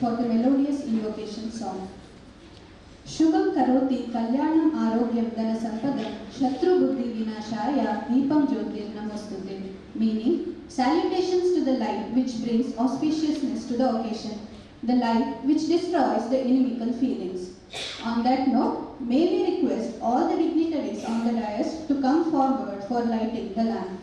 for the melodious invocation song. Shubham karoti kalyanam arogyam dhana sampadam shatru buddhi vinashaya deepam jyotir namostute, meaning salutations to the light which brings auspiciousness to the occasion, the light which destroys the inimical feelings. On that note, may we request all the dignitaries on the dais to come forward for lighting the lamp.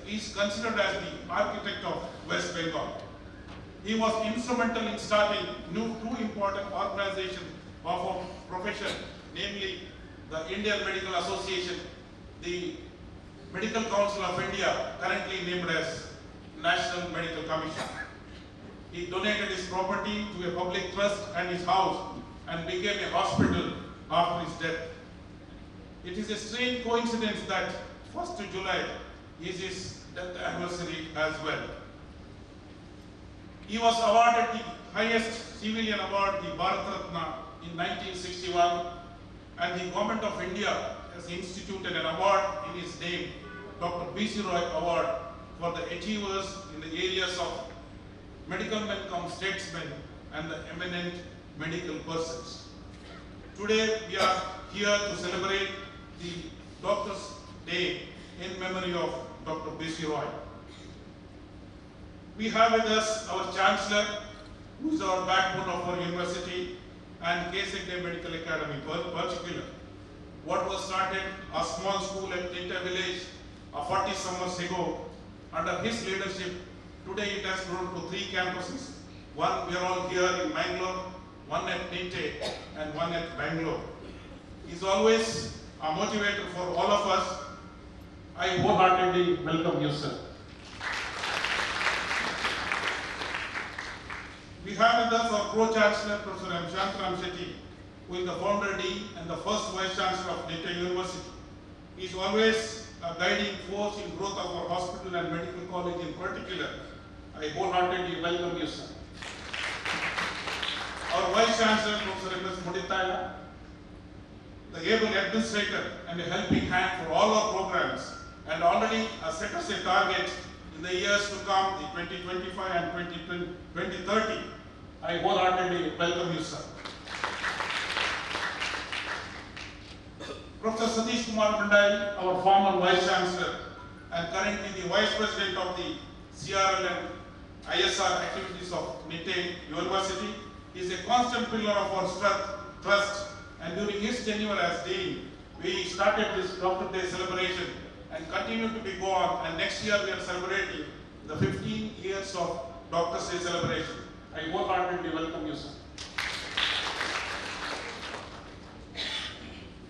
He's considered as the architect of West Bengal. He was instrumental in starting two important organizations of our profession, namely the Indian Medical Association, the Medical Council of India, currently named as National Medical Commission. He donated his property to a public trust and his house and became a hospital after his death. It is a strange coincidence that 1st July is his death anniversary as well. He was awarded the highest civilian award, the Bharat Ratna, in 1961, and the Government of India has instituted an award in his name, Dr. B.C. Roy Award, for the achievers in the areas of medical men cum statesmen and the eminent medical persons. Today we are here to celebrate the Doctors' Day in memory of Dr. B.C. Roy. We have with us our Chancellor, who is our backbone of our university, and K.S Hegde Medical Academy in particular. What was started a small school at Tinta village 40 summers ago, under his leadership, today it has grown to 3 campuses. One, we are all here in Mangalore, one at Ninte, and one at Bangalore. He is always a motivator for all of us. I wholeheartedly welcome you, sir. We have with us our Pro-Chancellor, Professor M. Shantaram Shetty, who is the Founder Dean and the first Vice Chancellor of Ninte University. He is always a guiding force in growth of our hospital and medical college in particular. I wholeheartedly welcome you, sir. Our Vice Chancellor, Professor M. S. Muditaya, the able administrator and a helping hand for all our programs, and already set us a target in the years to come, the 2025 and 2030. I wholeheartedly welcome you, sir. Professor Satish Kumar Bhandari, our former Vice Chancellor and currently the Vice President of the CRL and ISR activities of Ninte University, is a constant pillar of our trust, and during his tenure as Dean, we started this Doctor Day celebration and continue to be go on, and next year we are celebrating the 15 years of Doctor's Day celebration. I wholeheartedly welcome you, sir.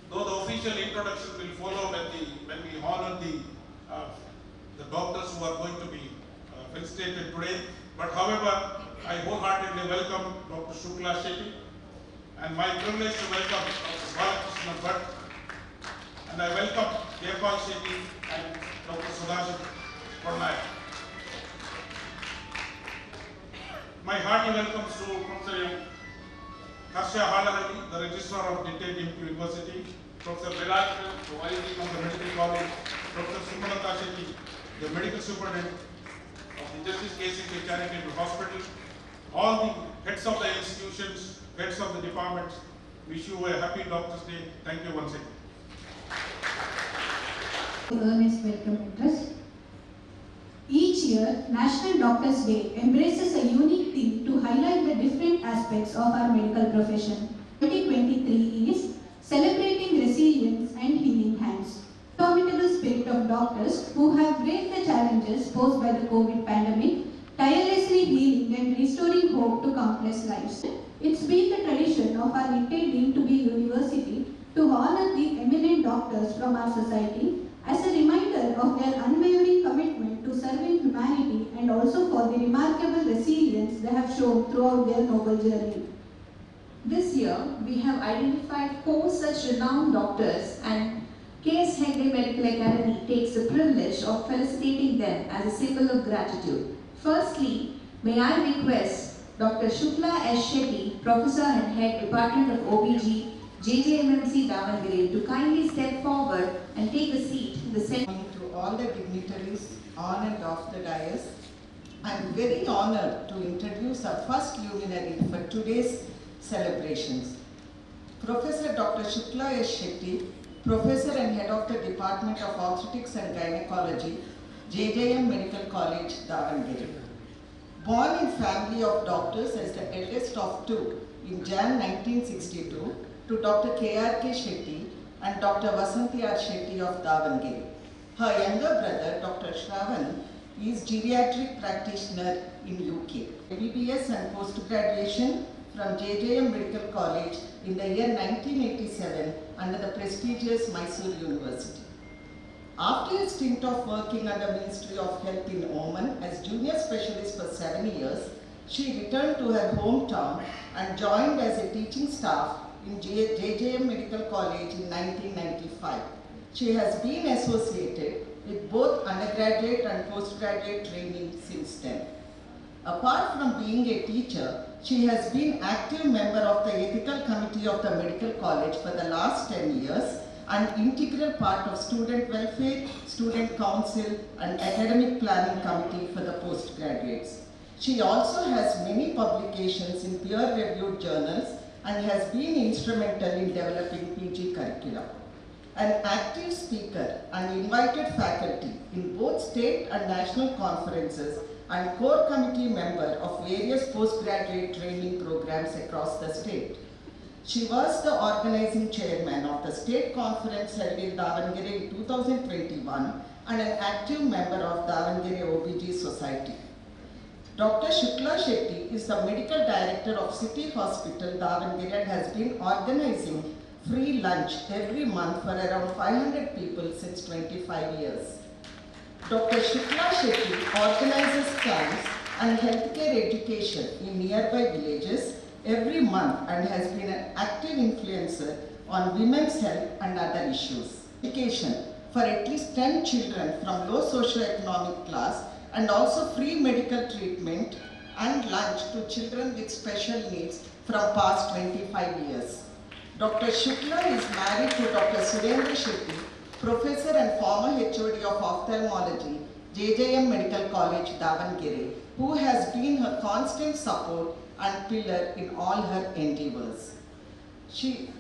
Though the official introduction will follow when we honor the doctors who are going to be felicitated today, but however, I wholeheartedly welcome Dr. Shukla Shetty, and my privilege to welcome Dr. Balakrishna Bhatt, and I welcome K.S Shetty and Dr. Sudhashan Pranay. My hearty welcomes to Professor Harsha Halahalli, the Registrar of Ninte University, Professor Vedanta, the Vice Dean of the Medical College, Professor Sumalata Shetty, the Medical Superintendent of the Justice K.S Hegde Charitable Hospital, all the heads of the institutions, heads of the departments, wish you a happy Doctor's Day. Thank you once again. Earnest welcome address. Each year, National Doctors' Day embraces a unique theme to highlight the different aspects of our medical profession. 2023 is Celebrating Resilience and Healing Hands. Formidable spirit of doctors who have braved the challenges posed by the COVID pandemic, miraculously healing and restoring hope to countless lives. It's been the tradition of our intending to be university to honor the eminent doctors from our society as a reminder of their unwavering commitment to serving humanity and also for the remarkable resilience they have shown throughout their noble journey. This year, we have identified 4 such renowned doctors, and K.S Hegde Medical Academy takes the privilege of felicitating them as a symbol of gratitude. Firstly, may I request Dr. Shukla S. Shetty, Professor and Head Department of OBG, JJMMC Davangere, to kindly step forward and take a seat in the center. To all the dignitaries on and off the dais, I am very honored to introduce our first luminary for today's celebrations. Professor Dr. Shukla S. Shetty, Professor and Head of the Department of Obstetrics and Gynecology, JJM Medical College, Davangere. Born in family of doctors as the eldest of 2 in Jan 1962 to Dr. K.R.K. Shetty and Dr. Vasanti R. Shetty of Davangere. Her younger brother, Dr. Shravan, is geriatric practitioner in UK. BBS and post-graduation from JJM Medical College in the year 1987 under the prestigious Mysore University. After a stint of working under Ministry of Health in Oman as junior specialist for 7 years, she returned to her hometown and joined as a teaching staff in JJM Medical College in 1995. She has been associated with both undergraduate and postgraduate training since then. Apart from being a teacher, she has been active member of the Ethical Committee of the Medical College for the last 10 years and integral part of Student Welfare, Student Council and Academic Planning Committee for the postgraduates. She also has many publications in peer-reviewed journals and has been instrumental in developing PG curricula. An active speaker and invited faculty in both state and national conferences and core committee member of various postgraduate training programs across the state. She was the organizing chairman of the state conference held in Davangere in 2021 and an active member of Davangere OBG Society. Dr. Shukla Shetty is the medical director of City Hospital Davangere and has been organizing free lunch every month for around 500 people since 25 years. Dr. Shukla Shetty organizes camps and healthcare education in nearby villages every month and has been an active influencer on women's health and other issues. Education for at least 10 children from low socio-economic class and also free medical treatment and lunch to children with special needs from past 25 years. Dr. Shukla is married to Dr. Surendra Shetty, Professor and former HOD of Ophthalmology, JJM Medical College, Davangere, who has been her constant support and pillar in all her endeavors.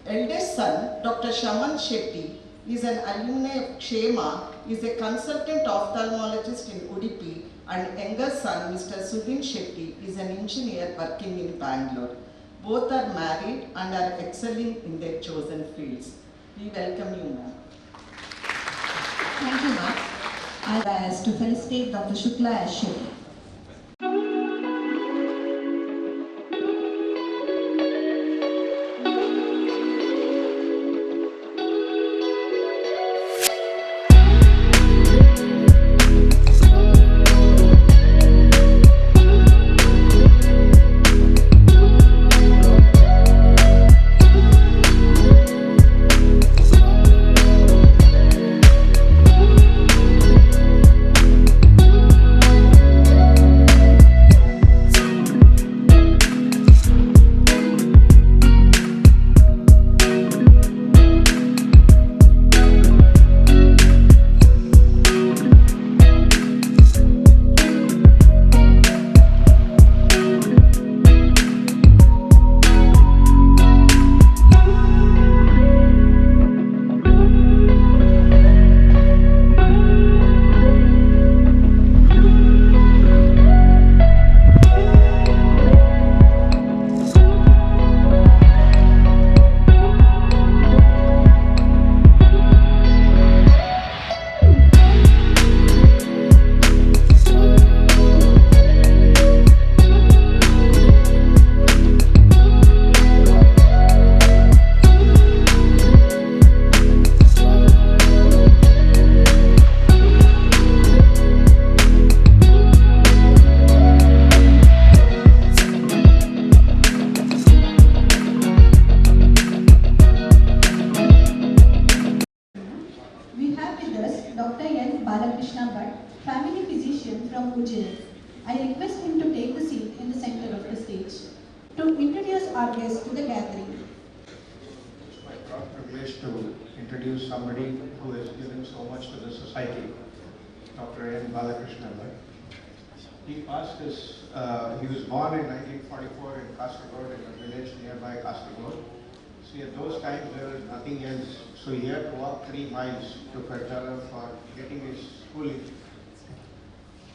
Eldest son, Dr. Shaman Shetty, is an alumni of Kshema, is a consultant ophthalmologist in Udupi, and younger son, Mr. Sudhin Shetty, is an engineer working in Bangalore. Both are married and are excelling in their chosen fields. We welcome you, ma'am. Thank you, ma'am. I rise to felicitate Dr. Shukla S. Shetty. to introduce our guest to the gathering. It's my proud privilege to introduce somebody who has given so much to the society, Dr. N. Balakrishnan. He passed his, he was born in 1944 in Kasaragod, in a village nearby Kasaragod. See, at those times there was nothing else, so he had to walk 3 miles to Karjala for getting his schooling,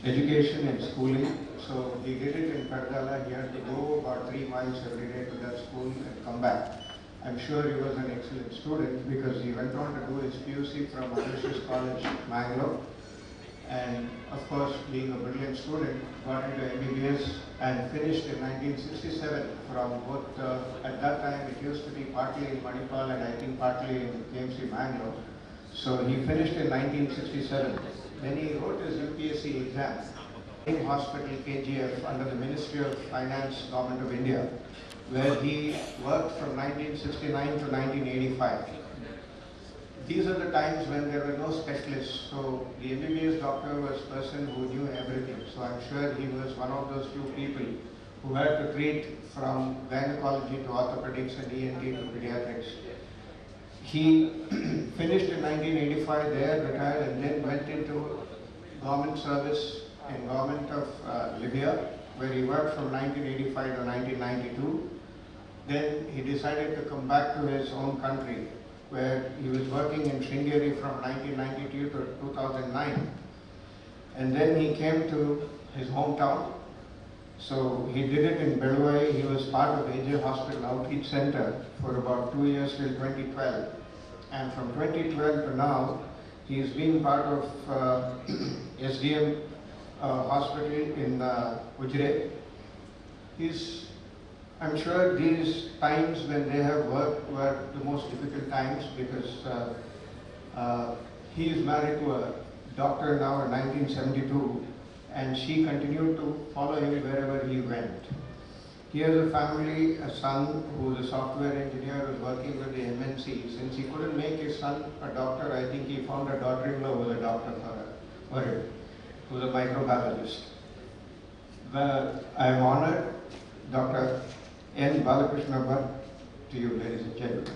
education and schooling. So he did it in Karjala. He had to go about 3 miles every day to that school and come back. I'm sure he was an excellent student because he went on to do his PUC from Aloysius College, Mangalore. And of course, being a brilliant student, got into MBBS and finished in 1967 from both, at that time it used to be partly in Manipal and I think partly in KMC Mangalore. So he finished in 1967. Then he wrote his UPSC exam in Hospital KGF under the Ministry of Finance, Government of India, where he worked from 1969 to 1985. These are the times when there were no specialists, so the MBBS doctor was a person who knew everything. So I'm sure he was one of those few people who had to treat from gynecology to orthopedics and ENT to pediatrics. He finished in 1985 there, retired, and then went into government service in government of Libya, where he worked from 1985 to 1992. Then he decided to come back to his own country, where he was working in Sringeri from 1992 to 2009. And then he came to his hometown. So he did it in Belwai. He was part of AJ Hospital Outreach Center for about 2 years till 2012. And from 2012 to now, he's been part of SDM hospital in Ujre. I'm sure these times when they have worked were the most difficult times because he is married to a doctor now in 1972 and she continued to follow him wherever he went. He has a family, a son who is a software engineer who is working with the MNC. Since he couldn't make his son a doctor, I think he found a daughter-in-law who was a doctor for him, who was a microbiologist. But I am honored, Dr. N. Balakrishnan, to you, ladies and gentlemen.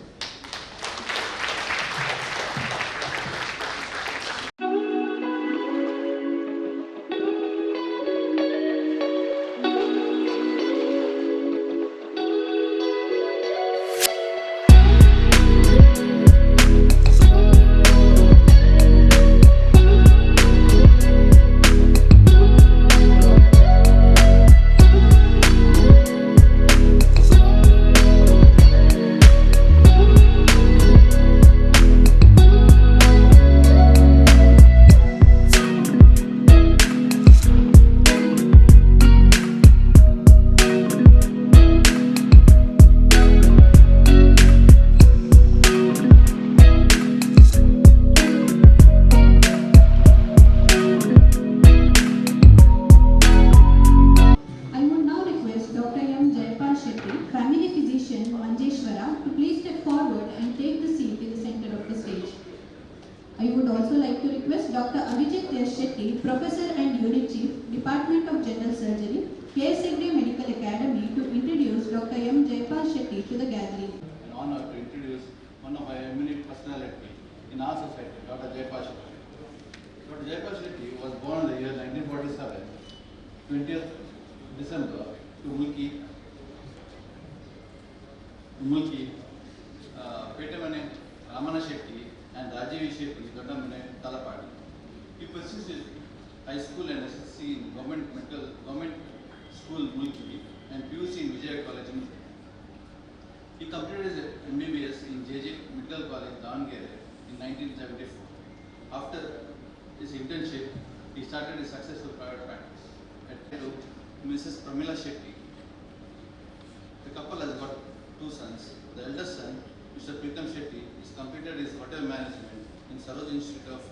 Professor and Unit Chief, Department of General Surgery, K.S Hegde Medical Academy to introduce Dr. M. Jaipal Shetty to the gathering. An honor to introduce one of my eminent personalities in our society, Dr. Jaipal Shetty. Dr. Jaipal Shetty was born in the year 1947, 20th December, to Mulki, Petamane Ramana Shetty and Rajiv Shetty, Dodamane Talapadi. He pursued his high school and SSC in government school Mulki and PUC in Vijaya College in Mumbai. He completed his MBBS in JJ Medical College, Davangere in 1974. After his internship, he started his successful private practice. At Mrs. Pramila Shetty. The couple has got 2 sons. The eldest son, Mr. Pritam Shetty, has completed his hotel management in Saroj Institute of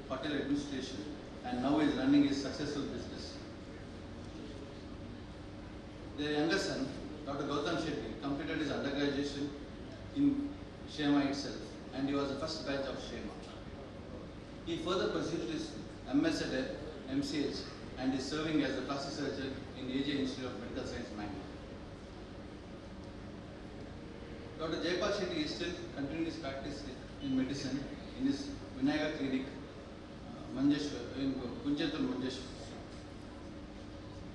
Hotel Administration and now is running his successful business. Their younger son, Dr. Gautam Shetty, completed his undergraduate in Shema itself and he was the first batch of Shema. He further pursued his MS at MCH and is serving as a plastic surgeon in AJ Institute of Medical Science, Mangalore. Dr. Jayapal Shetty is still continuing his practice in medicine in his Vinayagar clinic, Manjeshwar, in Kunchetul, Manjeshwar.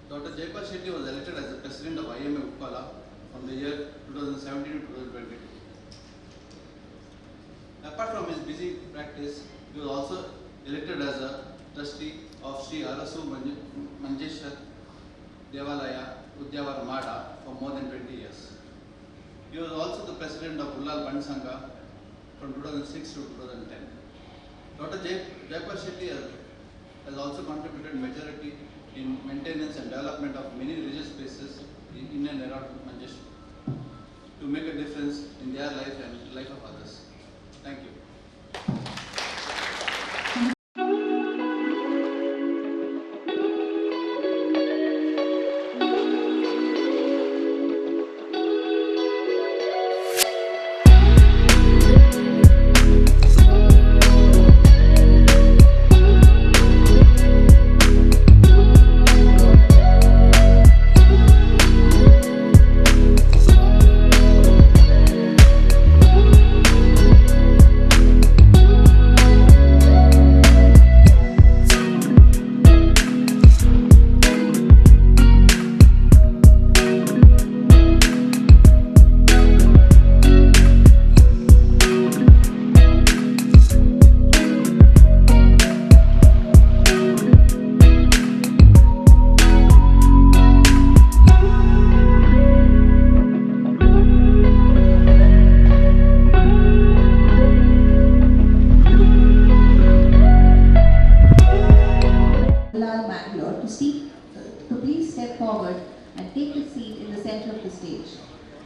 Dr. Jayapal Shetty was elected as the president of IMA Uppala from the year 2017 to 2022. Apart from his busy practice, he was also elected as a trustee of Sri Arasu Manjeshwar Devalaya Udyavara Mada for more than 20 years. He was also the president of Ullal Band Sangha from 2006 to 2010. Dr. Jayapal Shetty has also contributed majority in maintenance and development of many religious spaces in and around Manjeshwar to make a difference in their life and life of others. Thank you.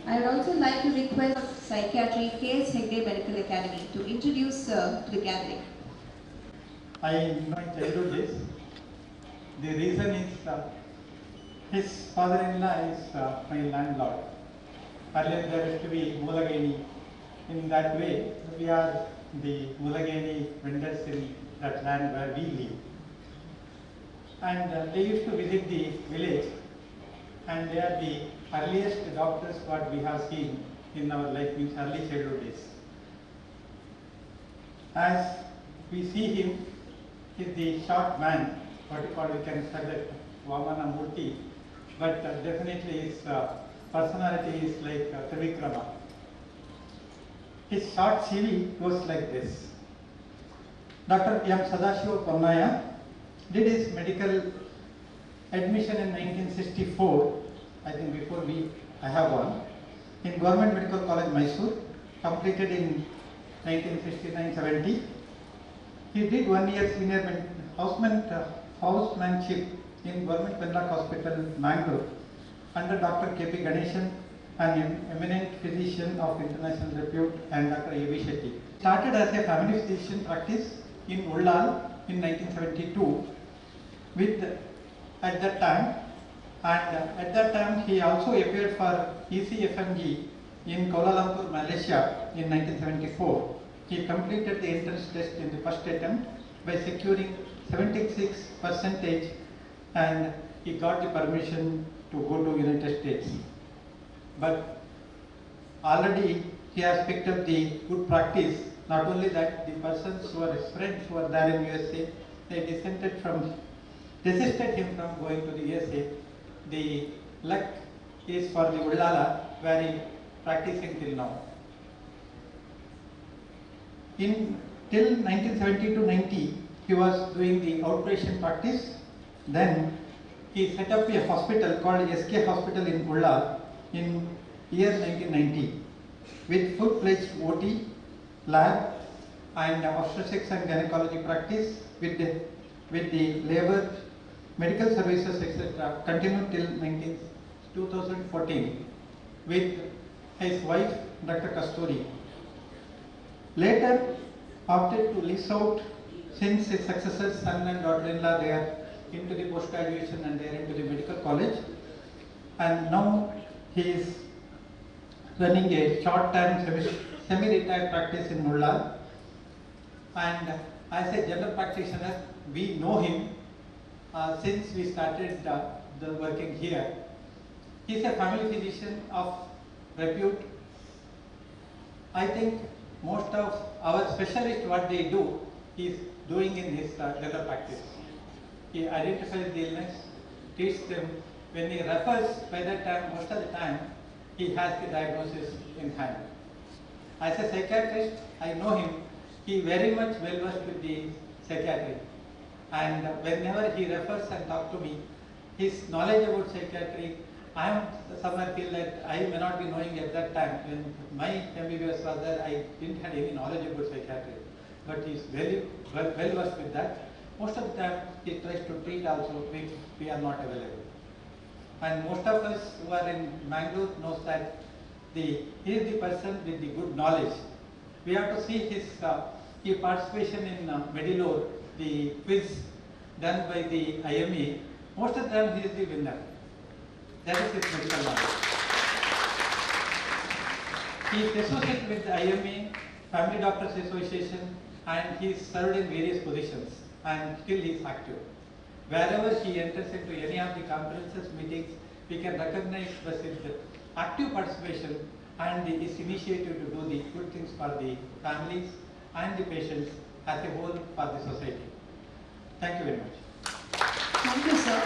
I would also like to request Psychiatry K.S Hegde Medical Academy to introduce to the gathering. In my childhood days, the reason is his father-in-law is my landlord. Earlier there used to be Mulageni. In that way, we are the Mulageni vendors in that land where we live. And they used to visit the village, and they are the earliest doctors what we have seen in our life, means early childhood days. As we see him, he is the short man, what we can say that Vamana Murti, but definitely his personality is like Trivikrama. His short CV goes like this. Dr. M. Sadashiva Ponnaya did his medical admission in 1964, I think before I have one, in Government Medical College, Mysore, completed in 1969-70. He did 1 year senior housemanship in Government Penlock Hospital, Mangalore, under Dr. K.P. Ganeshan, an eminent physician of international repute, and Dr. A.B. Shetty. Started as a family physician practice in Ullal in 1972 at that time he also appeared for ECFMG in Kuala Lumpur, Malaysia in 1974. He completed the entrance test in the first attempt by securing 76% and he got the permission to go to United States. But already he has picked up the good practice. Not only that, the persons who are his friends who are there in USA, they desisted him from going to the USA. The luck is for the Ullala, where he is practicing till now. Till 1970-90, he was doing the outpatient practice. Then he set up a hospital called SK Hospital in Ullal in year 1990 with full-fledged OT, lab and obstetrics and gynecology practice with the labor, medical services, etc. continued till 2014 with his wife Dr. Kasturi. Later opted to lease out, since his successors, son and daughter-in-law, they are into the post-graduation and they are into the medical college, and now he is running a short-term semi-retired practice in Ullal. And as a general practitioner, we know him since we started the working here. He is a family physician of repute I think most of our specialists, what they do, is doing in his general practice. He identifies the illness, treats them. When he refers, by that time, most of the time, he has the diagnosis in hand. As a psychiatrist, I know him. He very much well versed with the psychiatry. And whenever he refers and talks to me, his knowledge about psychiatry, I am somewhere feel that I may not be knowing at that time. When my MBBS was there, I didn't have any knowledge about psychiatry. But he is very well versed with that. Most of the time, he tries to treat also if we are not available. And most of us who are in Mangalore knows that he is the person with the good knowledge. We have to see his participation in Medilore, the quiz done by the IME. Most of the time, he is the winner. That is his medical knowledge. He is associated with the IME, Family Doctors Association, and he is served in various positions, and still he is active. Wherever he enters into any of the conferences, meetings, we can recognize his active participation and his initiative to do the good things for the families and the patients as a whole for the society. Thank you very much. Thank you, sir.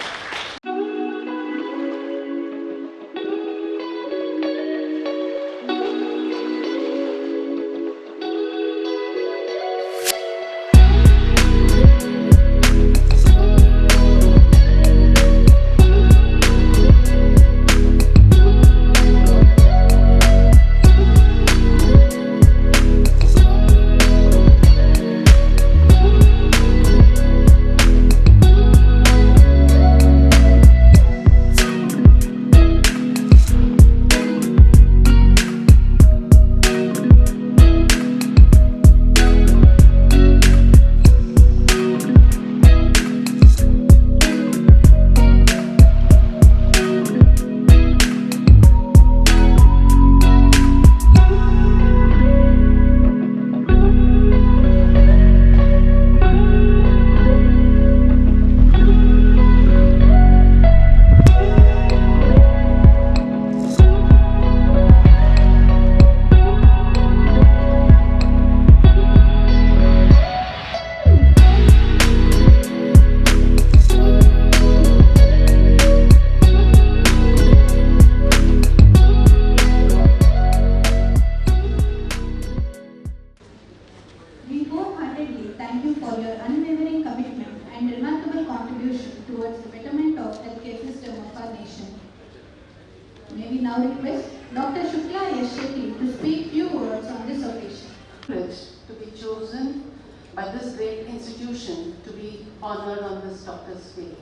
May we now request Dr. K.S Hegde to speak few words on this occasion. Privileged to be chosen by this great institution to be honored on this Doctor's Day.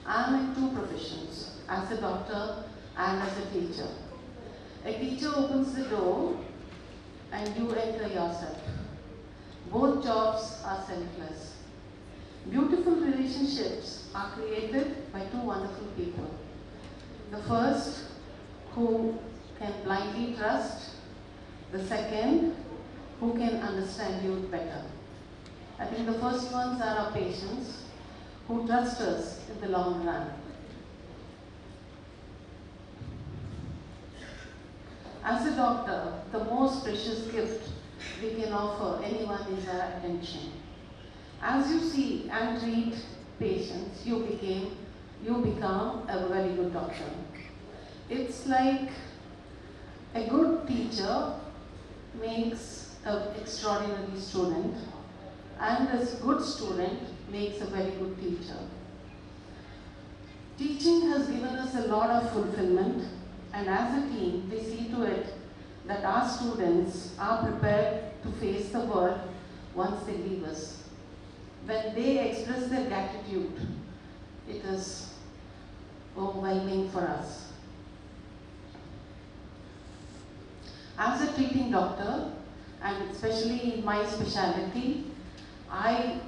I am in two professions, as a doctor and as a teacher. A teacher opens the door and you enter yourself. Both jobs are selfless. Beautiful relationships are created by two wonderful people. The first, who can blindly trust. The second, who can understand you better. I think the first ones are our patients, who trust us in the long run. As a doctor, the most precious gift we can offer anyone is our attention. As you see and treat patients, you become a very good doctor. It's like a good teacher makes an extraordinary student, and a good student makes a very good teacher. Teaching has given us a lot of fulfillment, and as a team, we see to it that our students are prepared to face the world once they leave us. When they express their gratitude, it is overwhelming for us. As a treating doctor, and especially in my specialty, I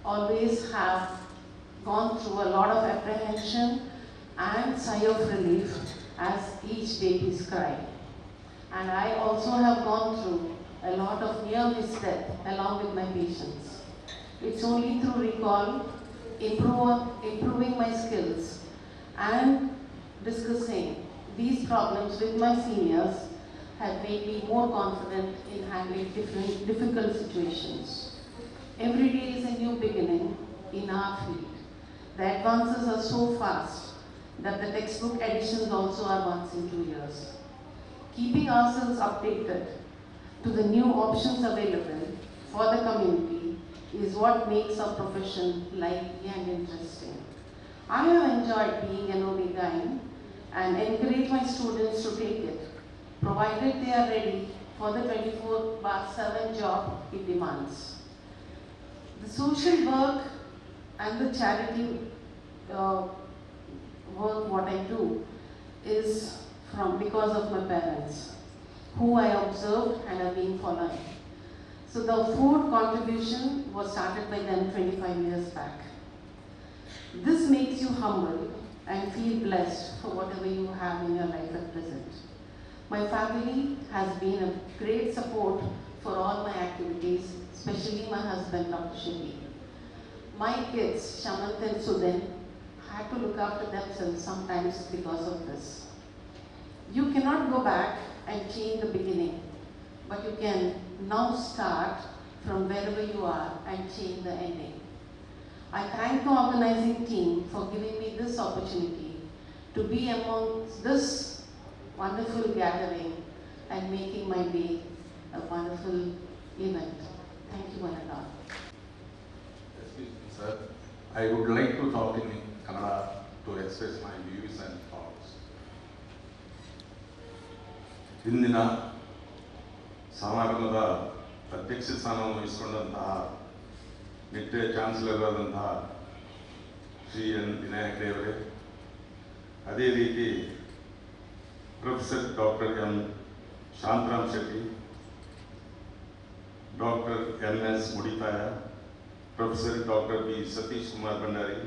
always have gone through a lot of apprehension and sigh of relief as each baby's cry. And I also have gone through a lot of near-miss death along with my patients. It's only through recall, improving my skills, and discussing these problems with my seniors, have made me more confident in handling difficult situations. Every day is a new beginning in our field. The advances are so fast that the textbook editions also are once in 2 years. Keeping ourselves updated to the new options available for the community is what makes our profession lively and interesting. I have enjoyed being an OB-GYN and encourage my students to take it, provided they are ready for the 24/7 job it demands. The social work and the charity work what I do is because of my parents, who I observed and have been following. So the food contribution was started by them 25 years back. This makes you humble and feel blessed for whatever you have in your life at present. My family has been a great support for all my activities, especially my husband, Dr. Shetty. My kids, Shamant and Sudhin, had to look after themselves sometimes because of this. You cannot go back and change the beginning, but you can now start from wherever you are and change the ending. I thank the organizing team for giving me this opportunity to be amongst this wonderful gathering and making my day a wonderful event. Thank you, one and all. Excuse me, sir. I would like to talk in Kannada to express my views and thoughts. ಇಂದಿನ ಸಮಾರಂಭದ ಅಧ್ಯಕ್ಷ ಸ್ಥಾನವನ್ನು ವಹಿಸಿಕೊಂಡಂತಹ Nitte chancellor ಆದಂತಹ Shri N Vinayak ದೇವರೇ, ಅದೇ ರೀತಿ professor doctor M Shantaram Shetty, doctor M S Muditaya, professor doctor B Satish Kumar Bhandari,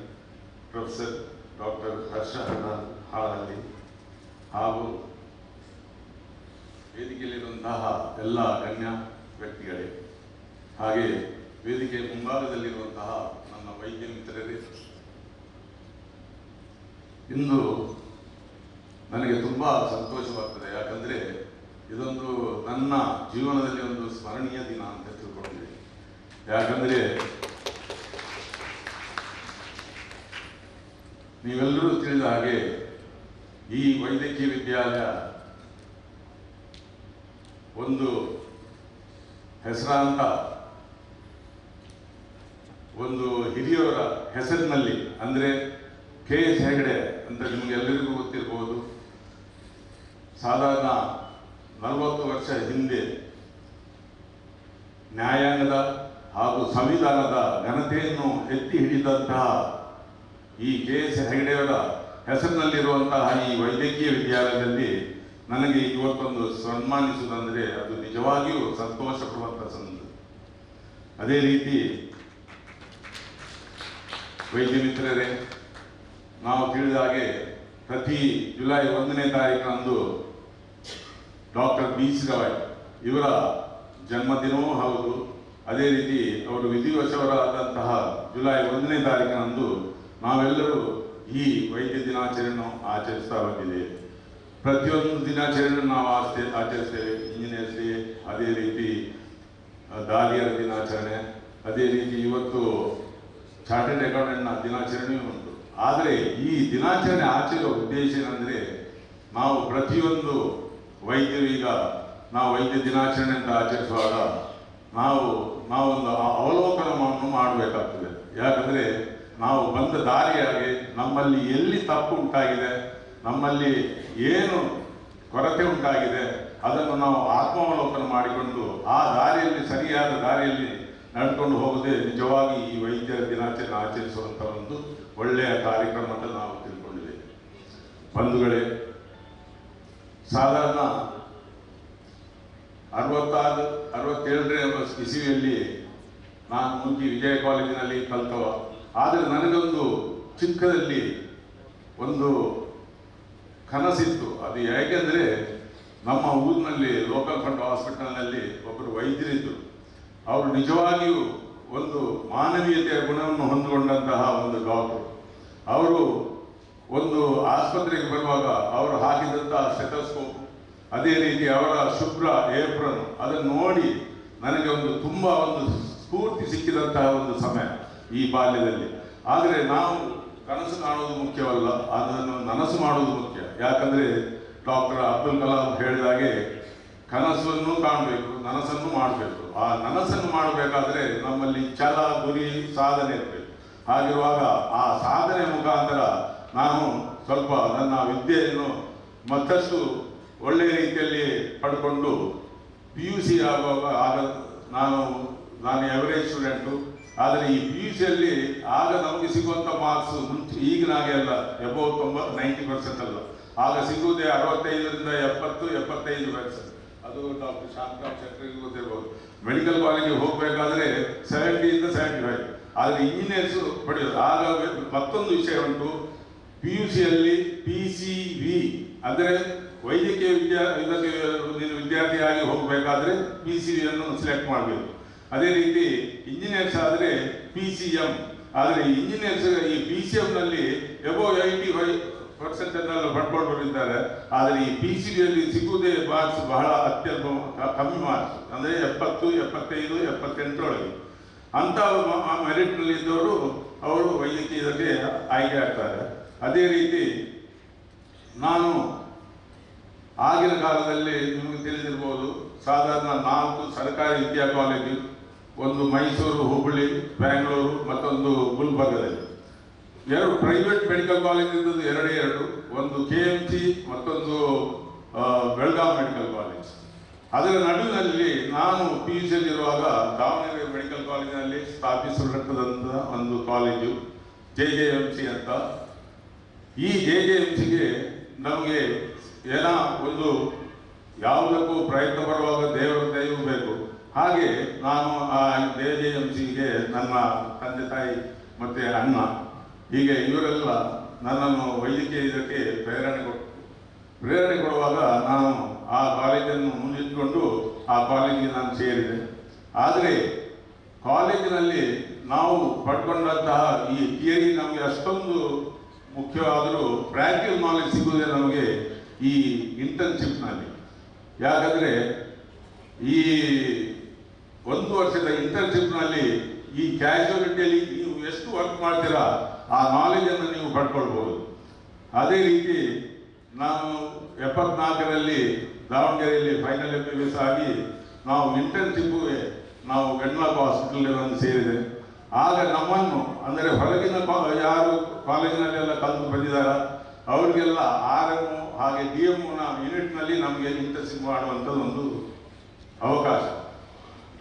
professor doctor Harsha Halahalli ಹಾಗೂ ವೇದಿಕೆಯಲ್ಲಿರುವಂತಹ ಎಲ್ಲ ಗಣ್ಯ ವ್ಯಕ್ತಿಗಳೇ, ಹಾಗೆ ವೇದಿಕೆ ಮುಂಭಾಗದಲ್ಲಿರುವಂತಹ ನನ್ನ ವೈದ್ಯ ಮಿತ್ರರೇ, ಇಂದು ನನಗೆ ತುಂಬ ಸಂತೋಷವಾಗ್ತದೆ. ಯಾಕಂದರೆ ಇದೊಂದು ನನ್ನ ಜೀವನದಲ್ಲಿ ಒಂದು ಸ್ಮರಣೀಯ ದಿನ ಅಂತ ತಿಳ್ಕೊಂಡಿದ್ದೀನಿ. ಯಾಕಂದರೆ ನೀವೆಲ್ಲರೂ ತಿಳಿದ ಹಾಗೆ ಈ ವೈದ್ಯಕೀಯ ವಿದ್ಯಾಲಯ ಒಂದು ಹೆಸರಾಂತ ಒಂದು ಹಿರಿಯವರ ಹೆಸರಿನಲ್ಲಿ, ಅಂದರೆ K.S ಹೆಗ್ಡೆ ಅಂತ ನಿಮಗೆಲ್ಲರಿಗೂ ಗೊತ್ತಿರಬಹುದು. ಸಾಧಾರಣ 40 ವರ್ಷ ಹಿಂದೆ ನ್ಯಾಯಾಂಗದ ಹಾಗೂ ಸಂವಿಧಾನದ ಘನತೆಯನ್ನು ಎತ್ತಿ ಹಿಡಿದಂತಹ ಈ K.S ಹೆಗ್ಡೆಯವರ ಹೆಸರಿನಲ್ಲಿರುವಂತಹ ಈ ವೈದ್ಯಕೀಯ ವಿದ್ಯಾಲಯದಲ್ಲಿ ನನಗೆ ಇವತ್ತೊಂದು ಸನ್ಮಾನಿಸುವುದಂದರೆ ಅದು ನಿಜವಾಗಿಯೂ ಸಂತೋಷ ಪಡುವಂಥ ಸಂಗತಿ. ಅದೇ ರೀತಿ ವೈದ್ಯ ಮಿತ್ರರೇ, ನಾವು ತಿಳಿದ ಹಾಗೆ ಪ್ರತಿ ಜುಲೈ 1ನೇ ತಾರೀಕಿನಂದು ಡಾಕ್ಟರ್ ಬಿ ಸಿ ರಾಯ್ ಇವರ ಜನ್ಮದಿನವೂ ಹೌದು. ಅದೇ ರೀತಿ ಅವರು ವಿಧಿವಶರಾದಂತಹ ಜುಲೈ 1ನೇ ತಾರೀಕಿನಂದು ನಾವೆಲ್ಲರೂ ಈ ವೈದ್ಯ ದಿನಾಚರಣೆಯನ್ನು ಆಚರಿಸ್ತಾ ಬಂದಿದ್ದೇವೆ. ಪ್ರತಿಯೊಂದು ದಿನಾಚರಣೆಯನ್ನು ನಾವು ಆಚರಿಸ್ತೇವೆ. ಇಂಜಿನಿಯರ್ಸ್ ಡೇ, ಅದೇ ರೀತಿ ದಾದಿಯರ ದಿನಾಚರಣೆ, ಅದೇ ರೀತಿ ಇವತ್ತು ಚಾರ್ಟರ್ಡ್ ಅಕೌಂಟೆಂಟ್ನ ದಿನಾಚರಣೆಯೂ ಉಂಟು. ಆದರೆ ಈ ದಿನಾಚರಣೆ ಆಚರಿಸುವ ಉದ್ದೇಶ ಏನಂದರೆ, ನಾವು ಪ್ರತಿಯೊಂದು ವೈದ್ಯರು ಈಗ ನಾವು ವೈದ್ಯ ದಿನಾಚರಣೆ ಅಂತ ಆಚರಿಸುವಾಗ ನಾವೊಂದು ಅವಲೋಕನವನ್ನು ಮಾಡಬೇಕಾಗ್ತದೆ. ಯಾಕಂದರೆ ನಾವು ಬಂದ ದಾರಿಯಾಗಿ ನಮ್ಮಲ್ಲಿ ಎಲ್ಲಿ ತಪ್ಪು ಉಂಟಾಗಿದೆ, ನಮ್ಮಲ್ಲಿ ಏನು ಕೊರತೆ ಉಂಟಾಗಿದೆ, ಅದನ್ನು ನಾವು ಆತ್ಮಾವಲೋಕನ ಮಾಡಿಕೊಂಡು ಆ ದಾರಿಯಲ್ಲಿ ಸರಿಯಾದ ದಾರಿಯಲ್ಲಿ ನಡ್ಕೊಂಡು ಹೋಗದೆ ನಿಜವಾಗಿ ಈ ವೈದ್ಯರ ದಿನಾಚರಣೆ ಆಚರಿಸುವಂಥ ಒಂದು ಒಳ್ಳೆಯ ಕಾರ್ಯಕ್ರಮ ಅಂತ ನಾವು ತಿಳ್ಕೊಂಡಿದ್ದೇವೆ. ಬಂಧುಗಳೇ, ಸಾಧಾರಣ 67ನೇ ಇಸವಿಯಲ್ಲಿ ನಾನು ಮುಂಚೆ ವಿಜಯ ಕಾಲೇಜಿನಲ್ಲಿ ಕಲ್ತವ. ಆದರೆ ನನಗೊಂದು ಚಿಕ್ಕದಲ್ಲಿ ಒಂದು ಕನಸಿತ್ತು. ಅದು ಹೇಗೆಂದರೆ, ನಮ್ಮ ಊರಿನಲ್ಲಿ ಲೋಕಲ್ ಫಂಡ್ ಹಾಸ್ಪಿಟಲ್ನಲ್ಲಿ ಒಬ್ಬರು ವೈದ್ಯರಿದ್ದರು. ಅವರು ನಿಜವಾಗಿಯೂ ಒಂದು ಮಾನವೀಯತೆಯ ಗುಣವನ್ನು ಹೊಂದಿಕೊಂಡಂತಹ ಒಂದು ಡಾಕ್ಟರ್. ಅವರು ಒಂದು ಆಸ್ಪತ್ರೆಗೆ ಬರುವಾಗ ಅವರು ಹಾಕಿದಂತಹ ಸ್ಟೆಥೋಸ್ಕೋಪ್ ಅದೇ ರೀತಿ ಅವರ ಶುಭ್ರ ಏಪ್ರನ್ ಅದನ್ನು ನೋಡಿ ನನಗೆ ಒಂದು ತುಂಬ ಒಂದು ಸ್ಫೂರ್ತಿ ಸಿಕ್ಕಿದಂತಹ ಒಂದು ಸಮಯ ಈ ಬಾಲ್ಯದಲ್ಲಿ. ಆದರೆ ನಾವು ಕನಸು ಕಾಣುವುದು ಮುಖ್ಯವಲ್ಲ, ಅದನ್ನು ನನಸು ಮಾಡುವುದು ಮುಖ್ಯ. ಯಾಕಂದರೆ ಡಾಕ್ಟರ್ ಅಬ್ದುಲ್ ಕಲಾಂ ಹೇಳಿದಾಗೆ ಕನಸನ್ನು ಕಾಣಬೇಕು, ನನಸನ್ನು ಮಾಡಬೇಕು. ಆ ನನಸನ್ನು ಮಾಡಬೇಕಾದ್ರೆ ನಮ್ಮಲ್ಲಿ ಛಲ, ಗುರಿ, ಸಾಧನೆ ಇರಬೇಕು. ಹಾಗಿರುವಾಗ ಆ ಸಾಧನೆ ಮುಖಾಂತರ ನಾನು ಸ್ವಲ್ಪ ನನ್ನ ವಿದ್ಯೆಯನ್ನು ಮತ್ತಷ್ಟು ಒಳ್ಳೆಯ ರೀತಿಯಲ್ಲಿ ಪಡ್ಕೊಂಡು PUC ಆಗುವಾಗ ನಾನು ಎವರೇಜ್ ಸ್ಟೂಡೆಂಟು. ಆದರೆ ಈ PUCಯಲ್ಲಿ ಆಗ ನಮಗೆ ಸಿಗುವಂಥ ಮಾರ್ಕ್ಸ್ ಮುಂಚೆ ಈಗಿನಾಗೆ ಅಲ್ಲ, ಎಬೌವ್ 90% ಅಲ್ಲ. ಆಗ ಸಿಗುವುದೇ 65ರಿಂದ 70-75%. ಅದು ಡಾಕ್ಟರ್ ಶಾಂತರಾಮ್ ಶೆಟ್ಟರಿಗೆ ಗೊತ್ತಿರ್ಬೋದು. ಮೆಡಿಕಲ್ ಕಾಲೇಜಿಗೆ ಹೋಗಬೇಕಾದ್ರೆ 70ಯಿಂದ 75. ಆದರೆ ಇಂಜಿನಿಯರ್ಸು ಪಡೆಯೋದು. ಆಗ ಮತ್ತೊಂದು ವಿಷಯ ಉಂಟು, PUCಯಲ್ಲಿ PCV ಅಂದರೆ ವೈದ್ಯಕೀಯ ಇದಕ್ಕೆ ನೀನು ವಿದ್ಯಾರ್ಥಿಯಾಗಿ ಹೋಗಬೇಕಾದ್ರೆ PCVಯನ್ನು ಸೆಲೆಕ್ಟ್ ಮಾಡಬೇಕು. ಅದೇ ರೀತಿ ಇಂಜಿನಿಯರ್ಸ್ ಆದರೆ PCM. ಆದರೆ ಇಂಜಿನಿಯರ್ಸ್ ಈ PCMನಲ್ಲಿ ಎಬೌವ್ 85% ಪಡ್ಕೊಂಡು ಬಂದಿದ್ದಾರೆ. ಆದರೆ ಈ PCVಯಲ್ಲಿ ಸಿಗುವುದೇ ಮಾರ್ಕ್ಸ್ ಬಹಳ ಅತ್ಯಲ್ಪ ಕಮ್ಮಿ ಮಾರ್ಕ್ಸ್, ಅಂದರೆ 70, 75, 78 ಒಳಗೆ. ಅಂಥ ಮೆರಿಟ್ನಲ್ಲಿ ಇದ್ದವರು ಅವರು ವೈದ್ಯಕೀಯಕ್ಕೆ ಆಯ್ಕೆ ಆಗ್ತಾರೆ. ಅದೇ ರೀತಿ ನಾನು ಆಗಿನ ಕಾಲದಲ್ಲಿ ನಿಮಗೆ ತಿಳಿದಿರ್ಬೋದು, ಸಾಧಾರಣ 4 ಸರ್ಕಾರಿ ವಿದ್ಯಾ ಕಾಲೇಜು, ಒಂದು ಮೈಸೂರು, ಹುಬ್ಬಳ್ಳಿ, ಬ್ಯಾಂಗ್ಳೂರು, ಮತ್ತೊಂದು ಗುಲ್ಬರ್ಗದಲ್ಲಿ. 2 ಪ್ರೈವೇಟ್ ಮೆಡಿಕಲ್ ಕಾಲೇಜ್ ಇದ್ದದ್ದು 2, ಒಂದು KMC, ಮತ್ತೊಂದು ಬೆಳಗಾವಿ ಮೆಡಿಕಲ್ ಕಾಲೇಜ್. ಅದರ ನಡುವಿನಲ್ಲಿ ನಾನು PUCಯಲ್ಲಿರುವಾಗ ದಾವಣಗೆರೆ ಮೆಡಿಕಲ್ ಕಾಲೇಜಿನಲ್ಲಿ ಸ್ಥಾಪಿಸಲ್ಪಟ್ಟದಂಥ ಒಂದು ಕಾಲೇಜು JJMC ಅಂತ. ಈ JJMCಗೆ ನಮಗೆ ಒಂದು ಯಾವುದಕ್ಕೂ ಪ್ರಯತ್ನ ಪಡುವಾಗ ದೇವರ ದಯವು ಬೇಕು. ಹಾಗೆ ನಾನು ಆ JJMCಗೆ ನನ್ನ ತಂದೆ ತಾಯಿ ಮತ್ತು ಅಣ್ಣ ಹೀಗೆ ಇವರೆಲ್ಲ ನನ್ನನ್ನು ವೈದ್ಯಕೀಯ ಇದಕ್ಕೆ ಪ್ರೇರಣೆ ಕೊಡುವಾಗ ನಾನು ಆ ಕಾಲೇಜನ್ನು ಮುಂದಿಟ್ಟುಕೊಂಡು ಆ ಕಾಲೇಜಿಗೆ ನಾನು ಸೇರಿದೆ. ಆದರೆ ಕಾಲೇಜಿನಲ್ಲಿ ನಾವು ಪಡ್ಕೊಂಡಂತಹ ಈ ಥಿಯರಿ ನಮಗೆ ಅಷ್ಟೊಂದು ಮುಖ್ಯವಾದರೂ ಪ್ರಾಕ್ಟಿಕಲ್ ನಾಲೆಜ್ ಸಿಗುವುದೇ ನಮಗೆ ಈ ಇಂಟರ್ನ್ಶಿಪ್ನಲ್ಲಿ. ಯಾಕಂದರೆ ಈ 1 ವರ್ಷದ ಇಂಟರ್ನ್ಶಿಪ್ನಲ್ಲಿ ಈ ಕ್ಯಾಶುಯಾಲಿಟಿಯಲ್ಲಿ ನೀವು ಎಷ್ಟು ವರ್ಕ್ ಮಾಡ್ತೀರಾ ಆ ನಾಲೆಜನ್ನು ನೀವು ಪಡ್ಕೊಳ್ಬೋದು. ಅದೇ ರೀತಿ ನಾನು 74ರಲ್ಲಿ ದಾವಣಗೆರೆಯಲ್ಲಿ ಫೈನಲ್ MBBS ಆಗಿ ನಾವು ಇಂಟರ್ನ್ಶಿಪ್ಗೆ ನಾವು ವೆನ್ಲಾಕ್ ಹಾಸ್ಪಿಟಲ್ಗೆ ಬಂದು ಸೇರಿದೆ. ಆಗ ನಮ್ಮನ್ನು ಅಂದರೆ ಹೊರಗಿನ ಯಾರು ಕಾಲೇಜಿನಲ್ಲೆಲ್ಲ ಕಲಿತು ಬಂದಿದ್ದಾರ ಅವರಿಗೆಲ್ಲ RM ಹಾಗೆ DMನ ಯೂನಿಟ್ನಲ್ಲಿ ನಮಗೆ ಇಂಟರ್ನ್ಶಿಪ್ ಮಾಡುವಂಥದ್ದು ಒಂದು ಅವಕಾಶ.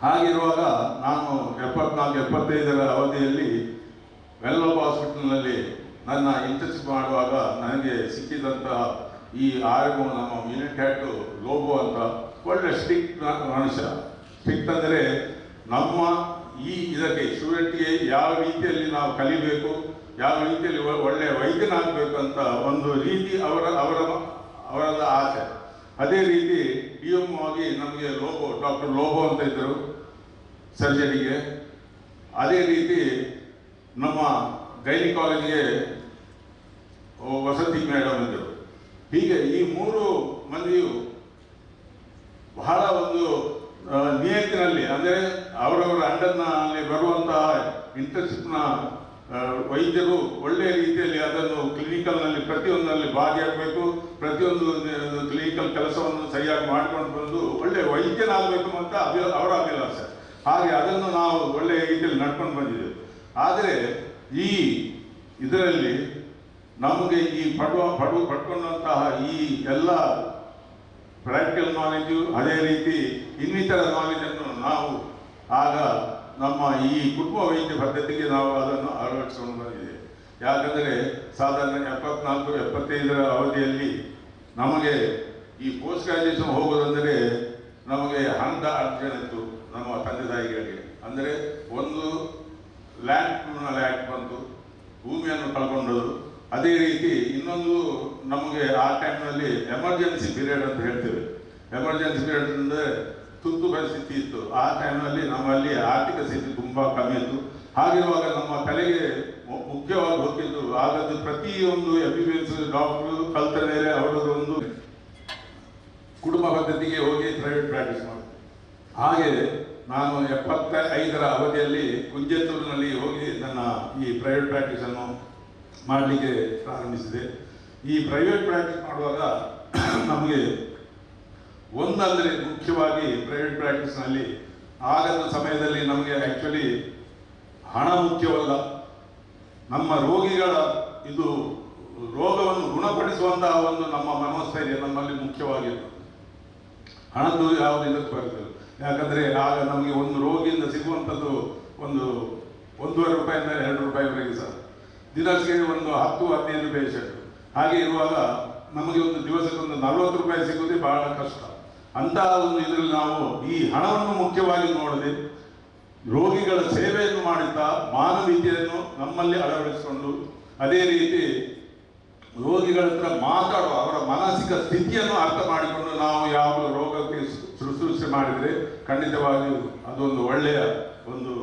ಹಾಗಿರುವಾಗ ನಾನು 74-75ರ ಅವಧಿಯಲ್ಲಿ ವೆನ್ಲಾಕ್ ಹಾಸ್ಪಿಟಲ್ನಲ್ಲಿ ನನ್ನ ಇಂಟರ್ನ್ಶಿಪ್ ಮಾಡುವಾಗ ನನಗೆ ಸಿಕ್ಕಿದಂತಹ ಈ RM ನಮ್ಮ ಯೂನಿಟ್ ಹೆಡ್ ಲೋಬೋ ಅಂತ ಒಳ್ಳೆ ಸ್ಟ್ರಿಕ್ಟ್ ಮನುಷ್ಯ. ಸ್ಟ್ರಿಕ್ಟ್ ಅಂದರೆ ನಮ್ಮ ಈ ಇದಕ್ಕೆ ಸ್ಟೂಡೆಂಟ್ಗೆ ಯಾವ ರೀತಿಯಲ್ಲಿ ನಾವು ಕಲಿಬೇಕು, ಯಾವ ರೀತಿಯಲ್ಲಿ ಒಳ್ಳೆಯ ವೈದ್ಯನಾಗಬೇಕು ಅಂತ ಒಂದು ರೀತಿ ಅವರದ ಆಸೆ. ಅದೇ ರೀತಿ DMO ಆಗಿ ನಮಗೆ ಡಾಕ್ಟರ್ ಲೋಬೋ ಅಂತ ಇದ್ದರು ಸರ್ಜರಿಗೆ. ಅದೇ ರೀತಿ ನಮ್ಮ ಗೈನಿಕಾಲಜಿಗೆ ವಸತಿ ಮೇಡಮ್ ಇದ್ದರು. ಹೀಗೆ ಈ 3 ಮಂದಿಯು ಬಹಳ ಒಂದು ನಿಯತ್ತಿನಲ್ಲಿ ಅಂದರೆ ಅವರವರ ಅಂಡರ್ನಲ್ಲಿ ಬರುವಂತಹ ಇಂಟರ್ನ್ಶಿಪ್ನ ವೈದ್ಯರು ಒಳ್ಳೆಯ ರೀತಿಯಲ್ಲಿ ಅದನ್ನು ಕ್ಲಿನಿಕಲ್ನಲ್ಲಿ ಪ್ರತಿಯೊಂದರಲ್ಲಿ ಭಾಗಿಯಾಗಬೇಕು, ಪ್ರತಿಯೊಂದು ಕ್ಲಿನಿಕಲ್ ಕೆಲಸವನ್ನು ಸರಿಯಾಗಿ ಮಾಡಿಕೊಂಡು ಬಂದು ಒಳ್ಳೆಯ ವೈದ್ಯನಾಗಬೇಕು ಅಂತ ಅವರ ಅಭಿಲಾಷೆ. ಹಾಗೆ ಅದನ್ನು ನಾವು ಒಳ್ಳೆಯ ರೀತಿಯಲ್ಲಿ ನಡ್ಕೊಂಡು ಬಂದಿದ್ದೇವೆ. ಆದರೆ ಈ ಇದರಲ್ಲಿ ನಮಗೆ ಈ ಪಡ್ಕೊಂಡಂತಹ ಈ ಎಲ್ಲ ಪ್ರಾಕ್ಟಿಕಲ್ ನಾಲೆಜು, ಅದೇ ರೀತಿ ಇನ್ನಿತರ ನಾಲೆಜನ್ನು ನಾವು ಆಗ ನಮ್ಮ ಈ ಕುಟುಂಬ ವೈದ್ಯ ಪದ್ಧತಿಗೆ ನಾವು ಅದನ್ನು ಅಳವಡಿಸಿಕೊಂಡು ಬಂದಿದ್ದೇವೆ. ಯಾಕಂದರೆ ಸಾಧಾರಣ 74-75ರ ಅವಧಿಯಲ್ಲಿ ನಮಗೆ ಈ ಪೋಸ್ಟ್ ಗ್ರಾಜ್ಯುಯೇಷನ್ ಹೋಗೋದಂದರೆ ನಮಗೆ ಹಣದ ಅರ್ಜನೆ ಇತ್ತು ನಮ್ಮ ತಂದೆ ತಾಯಿಗಳಿಗೆ. ಅಂದರೆ ಒಂದು ಲ್ಯಾಂಡ್ ಟ್ರಿಬ್ಯುನಲ್ ಆ್ಯಕ್ಟ್ ಬಂತು, ಭೂಮಿಯನ್ನು ಕಳ್ಕೊಂಡದ್ದು. ಅದೇ ರೀತಿ ಇನ್ನೊಂದು ನಮಗೆ ಆ ಟೈಮ್ನಲ್ಲಿ ಎಮರ್ಜೆನ್ಸಿ ಪೀರಿಯಡ್ ಅಂತ ಹೇಳ್ತೇವೆ. ಎಮರ್ಜೆನ್ಸಿ ಪೀರಿಯಡ್ ಅಂದರೆ ತುರ್ತು ಪರಿಸ್ಥಿತಿ ಇತ್ತು. ಆ ಟೈಮ್ನಲ್ಲಿ ನಮ್ಮಲ್ಲಿ ಆರ್ಥಿಕ ಸ್ಥಿತಿ ತುಂಬ ಕಮ್ಮಿ ಇತ್ತು. ಹಾಗಿರುವಾಗ ನಮ್ಮ ತಲೆಗೆ ಮುಖ್ಯವಾಗಿ ಹೋಗಿದ್ದು ಆಗದ್ದು ಪ್ರತಿಯೊಂದು MBBS ಡಾಕ್ಟ್ರು ಕಲ್ತ ಮೇಲೆ ಅವರದ್ದು ಒಂದು ಕುಟುಂಬ ಪದ್ಧತಿಗೆ ಹೋಗಿ ಪ್ರೈವೇಟ್ ಪ್ರಾಕ್ಟೀಸ್ ಮಾಡಿದೆ. ಹಾಗೆ ನಾನು 75ರ ಅವಧಿಯಲ್ಲಿ ಕುಂಜತ್ತೂರಿನಲ್ಲಿ ಹೋಗಿ ನನ್ನ ಈ ಪ್ರೈವೇಟ್ ಪ್ರಾಕ್ಟೀಸನ್ನು ಮಾಡಲಿಕ್ಕೆ ಪ್ರಾರಂಭಿಸಿದೆ. ಈ ಪ್ರೈವೇಟ್ ಪ್ರಾಕ್ಟೀಸ್ ಮಾಡುವಾಗ ನಮಗೆ ಒಂದಂದರೆ ಮುಖ್ಯವಾಗಿ ಪ್ರೈವೇಟ್ ಪ್ರಾಕ್ಟೀಸ್ನಲ್ಲಿ ಆಗದ ಸಮಯದಲ್ಲಿ ನಮಗೆ ಆ್ಯಕ್ಚುಲಿ ಹಣ ಮುಖ್ಯವಲ್ಲ, ನಮ್ಮ ರೋಗಿಗಳ ಇದು ರೋಗವನ್ನು ಗುಣಪಡಿಸುವಂತಹ ಒಂದು ನಮ್ಮ ಮನೋಸ್ಥೈರ್ಯ ನಮ್ಮಲ್ಲಿ ಮುಖ್ಯವಾಗಿತ್ತು. ಹಣದ್ದು ಯಾವುದು ಇದಕ್ಕೆ ಬರ್ತದೆ. ಯಾಕಂದರೆ ಆಗ ನಮಗೆ ಒಂದು ರೋಗಿಯಿಂದ ಸಿಗುವಂಥದ್ದು ಒಂದು 1.5 ರೂಪಾಯಿಂದ 2 ರೂಪಾಯಿವರೆಗೆ ಸಹ, ದಿನಕ್ಕೆ ಒಂದು 10-15 ಪೇಷಂಟ್. ಹಾಗೆ ಇರುವಾಗ ನಮಗೆ ಒಂದು ದಿವಸಕ್ಕೆ ಒಂದು 40 ರೂಪಾಯಿ ಸಿಗೋದೇ ಬಹಳ ಕಷ್ಟ. ಅಂತಹ ಒಂದು ಇದರಲ್ಲಿ ನಾವು ಈ ಹಣವನ್ನು ಮುಖ್ಯವಾಗಿ ನೋಡದೆ ರೋಗಿಗಳ ಸೇವೆಯನ್ನು ಮಾಡುತ್ತಾ ಮಾನವೀಯತೆಯನ್ನು ನಮ್ಮಲ್ಲಿ ಅಳವಡಿಸಿಕೊಂಡು, ಅದೇ ರೀತಿ ರೋಗಿಗಳ ಹತ್ರ ಮಾತಾಡುವ ಅವರ ಮಾನಸಿಕ ಸ್ಥಿತಿಯನ್ನು ಅರ್ಥ ಮಾಡಿಕೊಂಡು ನಾವು ಯಾವ ರೋಗಕ್ಕೆ ಶುಶ್ರೂಷೆ ಮಾಡಿದರೆ ಖಂಡಿತವಾಗಿಯೂ ಅದೊಂದು ಒಳ್ಳೆಯ ಒಂದು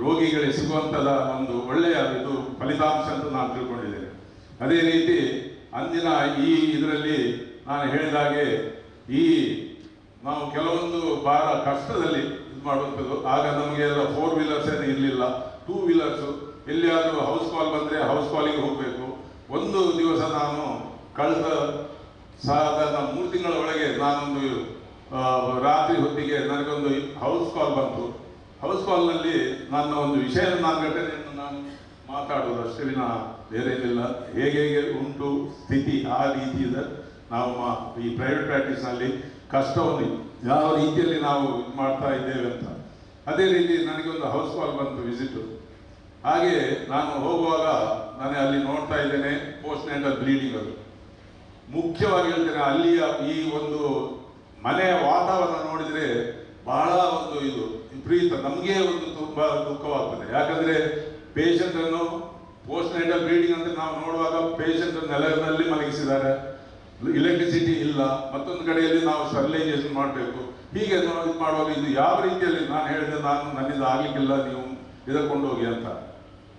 ರೋಗಿಗಳಿಗೆ ಸಿಗುವಂಥದ ಒಂದು ಒಳ್ಳೆಯ ಇದು ಫಲಿತಾಂಶ ಅಂತ ನಾನು ತಿಳ್ಕೊಂಡಿದ್ದೇನೆ. ಅದೇ ರೀತಿ ಅಂದಿನ ಈ ಇದರಲ್ಲಿ ನಾನು ಹೇಳಿದಾಗೆ ಈ ನಾವು ಕೆಲವೊಂದು ಬಹಳ ಕಷ್ಟದಲ್ಲಿ ಇದು ಮಾಡುವಂಥದ್ದು. ಆಗ ನಮಗೆಲ್ಲ 4 ವೀಲರ್ಸ್ ಏನು ಇರಲಿಲ್ಲ, 2 ವೀಲರ್ಸು. ಎಲ್ಲಿಯಾದರೂ ಹೌಸ್ ಕಾಲ್ ಬಂದರೆ ಹೌಸ್ ಕಾಲಿಗೆ ಹೋಗಬೇಕು. ಒಂದು ದಿವಸ ನಾನು ಕಳೆದ ಸಾಧಾರಣ 3 ತಿಂಗಳ ಒಳಗೆ ನಾನೊಂದು ರಾತ್ರಿ ಹೊತ್ತಿಗೆ ನನಗೊಂದು ಹೌಸ್ ಕಾಲ್ ಬಂತು. ಹೌಸ್ ಕಾಲ್ನಲ್ಲಿ ನನ್ನ ಒಂದು ವಿಷಯ, ನನ್ನ ಘಟನೆಯನ್ನು ನಾನು ಮಾತಾಡೋದು ಅಷ್ಟೇ ವಿನ ಬೇರೆ ಏನಿಲ್ಲ. ಹೇಗೆ ಉಂಟು ಸ್ಥಿತಿ, ಆ ರೀತಿಯಿಂದ ನಾವು ಈ ಪ್ರೈವೇಟ್ ಪ್ರಾಕ್ಟೀಸ್ನಲ್ಲಿ ಕಷ್ಟವನ್ನು ಯಾವ ರೀತಿಯಲ್ಲಿ ನಾವು ಇದು ಮಾಡ್ತಾ ಇದ್ದೇವೆ ಅಂತ. ಅದೇ ರೀತಿ ನನಗೆ ಒಂದು ಹೌಸ್ ಕಾಲ್ ಬಂತು, ವಿಸಿಟು. ಹಾಗೆ ನಾನು ಹೋಗುವಾಗ ನಾನು ಅಲ್ಲಿ ನೋಡ್ತಾ ಇದ್ದೇನೆ ಪೋಸ್ಟ್ ನೇಟಲ್ ಬ್ಲೀಡಿಂಗ್. ಅದು ಮುಖ್ಯವಾಗಿ ಹೇಳ್ತೇನೆ, ಅಲ್ಲಿಯ ಈ ಒಂದು ಮನೆಯ ವಾತಾವರಣ ನೋಡಿದರೆ ಬಹಳ ಒಂದು ಇದು ವಿಪರೀತ, ನಮಗೆ ಒಂದು ತುಂಬ ದುಃಖವಾಗ್ತದೆ. ಯಾಕಂದರೆ ಪೇಷಂಟನ್ನು ಪೋಸ್ಟ್ ನೇಟಲ್ ಬ್ಲೀಡಿಂಗ್ ಅಂತ ನಾವು ನೋಡುವಾಗ ಪೇಷಂಟ್ ನೆಲದಲ್ಲಿ ಮಲಗಿಸಿದ್ದಾರೆ, ಎಲೆಕ್ಟ್ರಿಸಿಟಿ ಇಲ್ಲ, ಮತ್ತೊಂದು ಕಡೆಯಲ್ಲಿ ನಾವು ಸ್ಟರ್ಲೈಸೇಷನ್ ಮಾಡಬೇಕು. ಹೀಗೆ ಇದು ಮಾಡುವಾಗ ಇದು ಯಾವ ರೀತಿಯಲ್ಲಿ ನಾನು ಹೇಳಿದೆ, ನನ್ನಿಂದ ಆಗಲಿಕ್ಕಿಲ್ಲ, ನೀವು ಇದಕ್ಕೆ ಕೊಂಡೋಗಿ ಅಂತ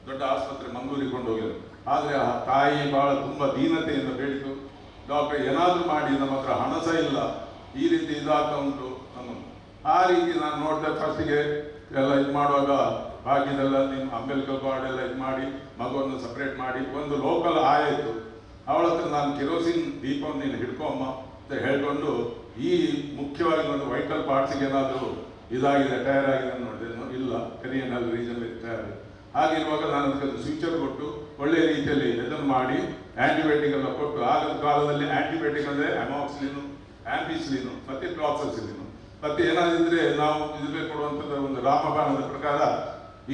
ದೊಡ್ಡ ಆಸ್ಪತ್ರೆ ಮಂಗಳೂರಿಗೆ ಕೊಂಡೋಗಿ. ಆದರೆ ಆ ತಾಯಿ ಬಹಳ ತುಂಬ ದೀನತೆಯಿಂದ ಬೇಡಿತು, ಡಾಕ್ಟರ್ ಏನಾದರೂ ಮಾಡಿ, ನಮ್ಮ ಹತ್ರ ಹಣ ಸಹ ಇಲ್ಲ, ಈ ರೀತಿ ಇದಾಗ್ತಾ ಉಂಟು ಅನ್ನೋದು. ಆ ರೀತಿ ನಾನು ನೋಡಿದೆ. ಫಸ್ಟಿಗೆ ಎಲ್ಲ ಇದು ಮಾಡುವಾಗ ಬಾಕಿದೆಲ್ಲ ನಿಮ್ಮ ಅಂಬೆಲ್ಕಲ್ ಕಾರ್ಡ್ ಎಲ್ಲ ಇದು ಮಾಡಿ ಮಗುವನ್ನು ಸಪ್ರೇಟ್ ಮಾಡಿ ಒಂದು ಲೋಕಲ್ ಆಯಿತು. ಅವಳ ಹತ್ರ ನಾನು ಕೆರೋಸಿನ್ ದೀಪವನ್ನು ನೀನು ಹಿಡ್ಕೊಮ್ಮ ಅಂತ ಹೇಳ್ಕೊಂಡು, ಈ ಮುಖ್ಯವಾಗಿ ಒಂದು ವೈಟಲ್ ಪಾರ್ಟ್ಸಿಗೆ ಏನಾದರೂ ಇದಾಗಿದೆ, ಟೈರ್ ಆಗಿದೆ ನೋಡಿದೆ. ಇಲ್ಲ, ಕೆರಿಯನಲ್ಲಿ ರೀಸನ್ ಟೈರ್. ಹಾಗಿರುವಾಗ ನಾನು ಅದಕ್ಕೆ ಸ್ವಿಚರ್ ಕೊಟ್ಟು ಒಳ್ಳೆಯ ರೀತಿಯಲ್ಲಿ ಇದನ್ನು ಮಾಡಿ ಆ್ಯಂಟಿಬಯೋಟಿಕ್ ಎಲ್ಲ ಕೊಟ್ಟು, ಆಗದ ಕಾಲದಲ್ಲಿ ಆ್ಯಂಟಿಬಯೋಟಿಕ್ ಅಂದರೆ ಅಮಾಕ್ಸಿಲಿನು, ಆಂಪಿಸಿಲಿನು ಮತ್ತು ಕ್ಲಾಕ್ಸಸಿಲಿನು, ಮತ್ತು ಏನಾದಿದ್ರೆ ನಾವು ಇದಕ್ಕೆ ಕೊಡುವಂಥದ್ದು ಒಂದು ರಾಮಬಾಣದ ಪ್ರಕಾರ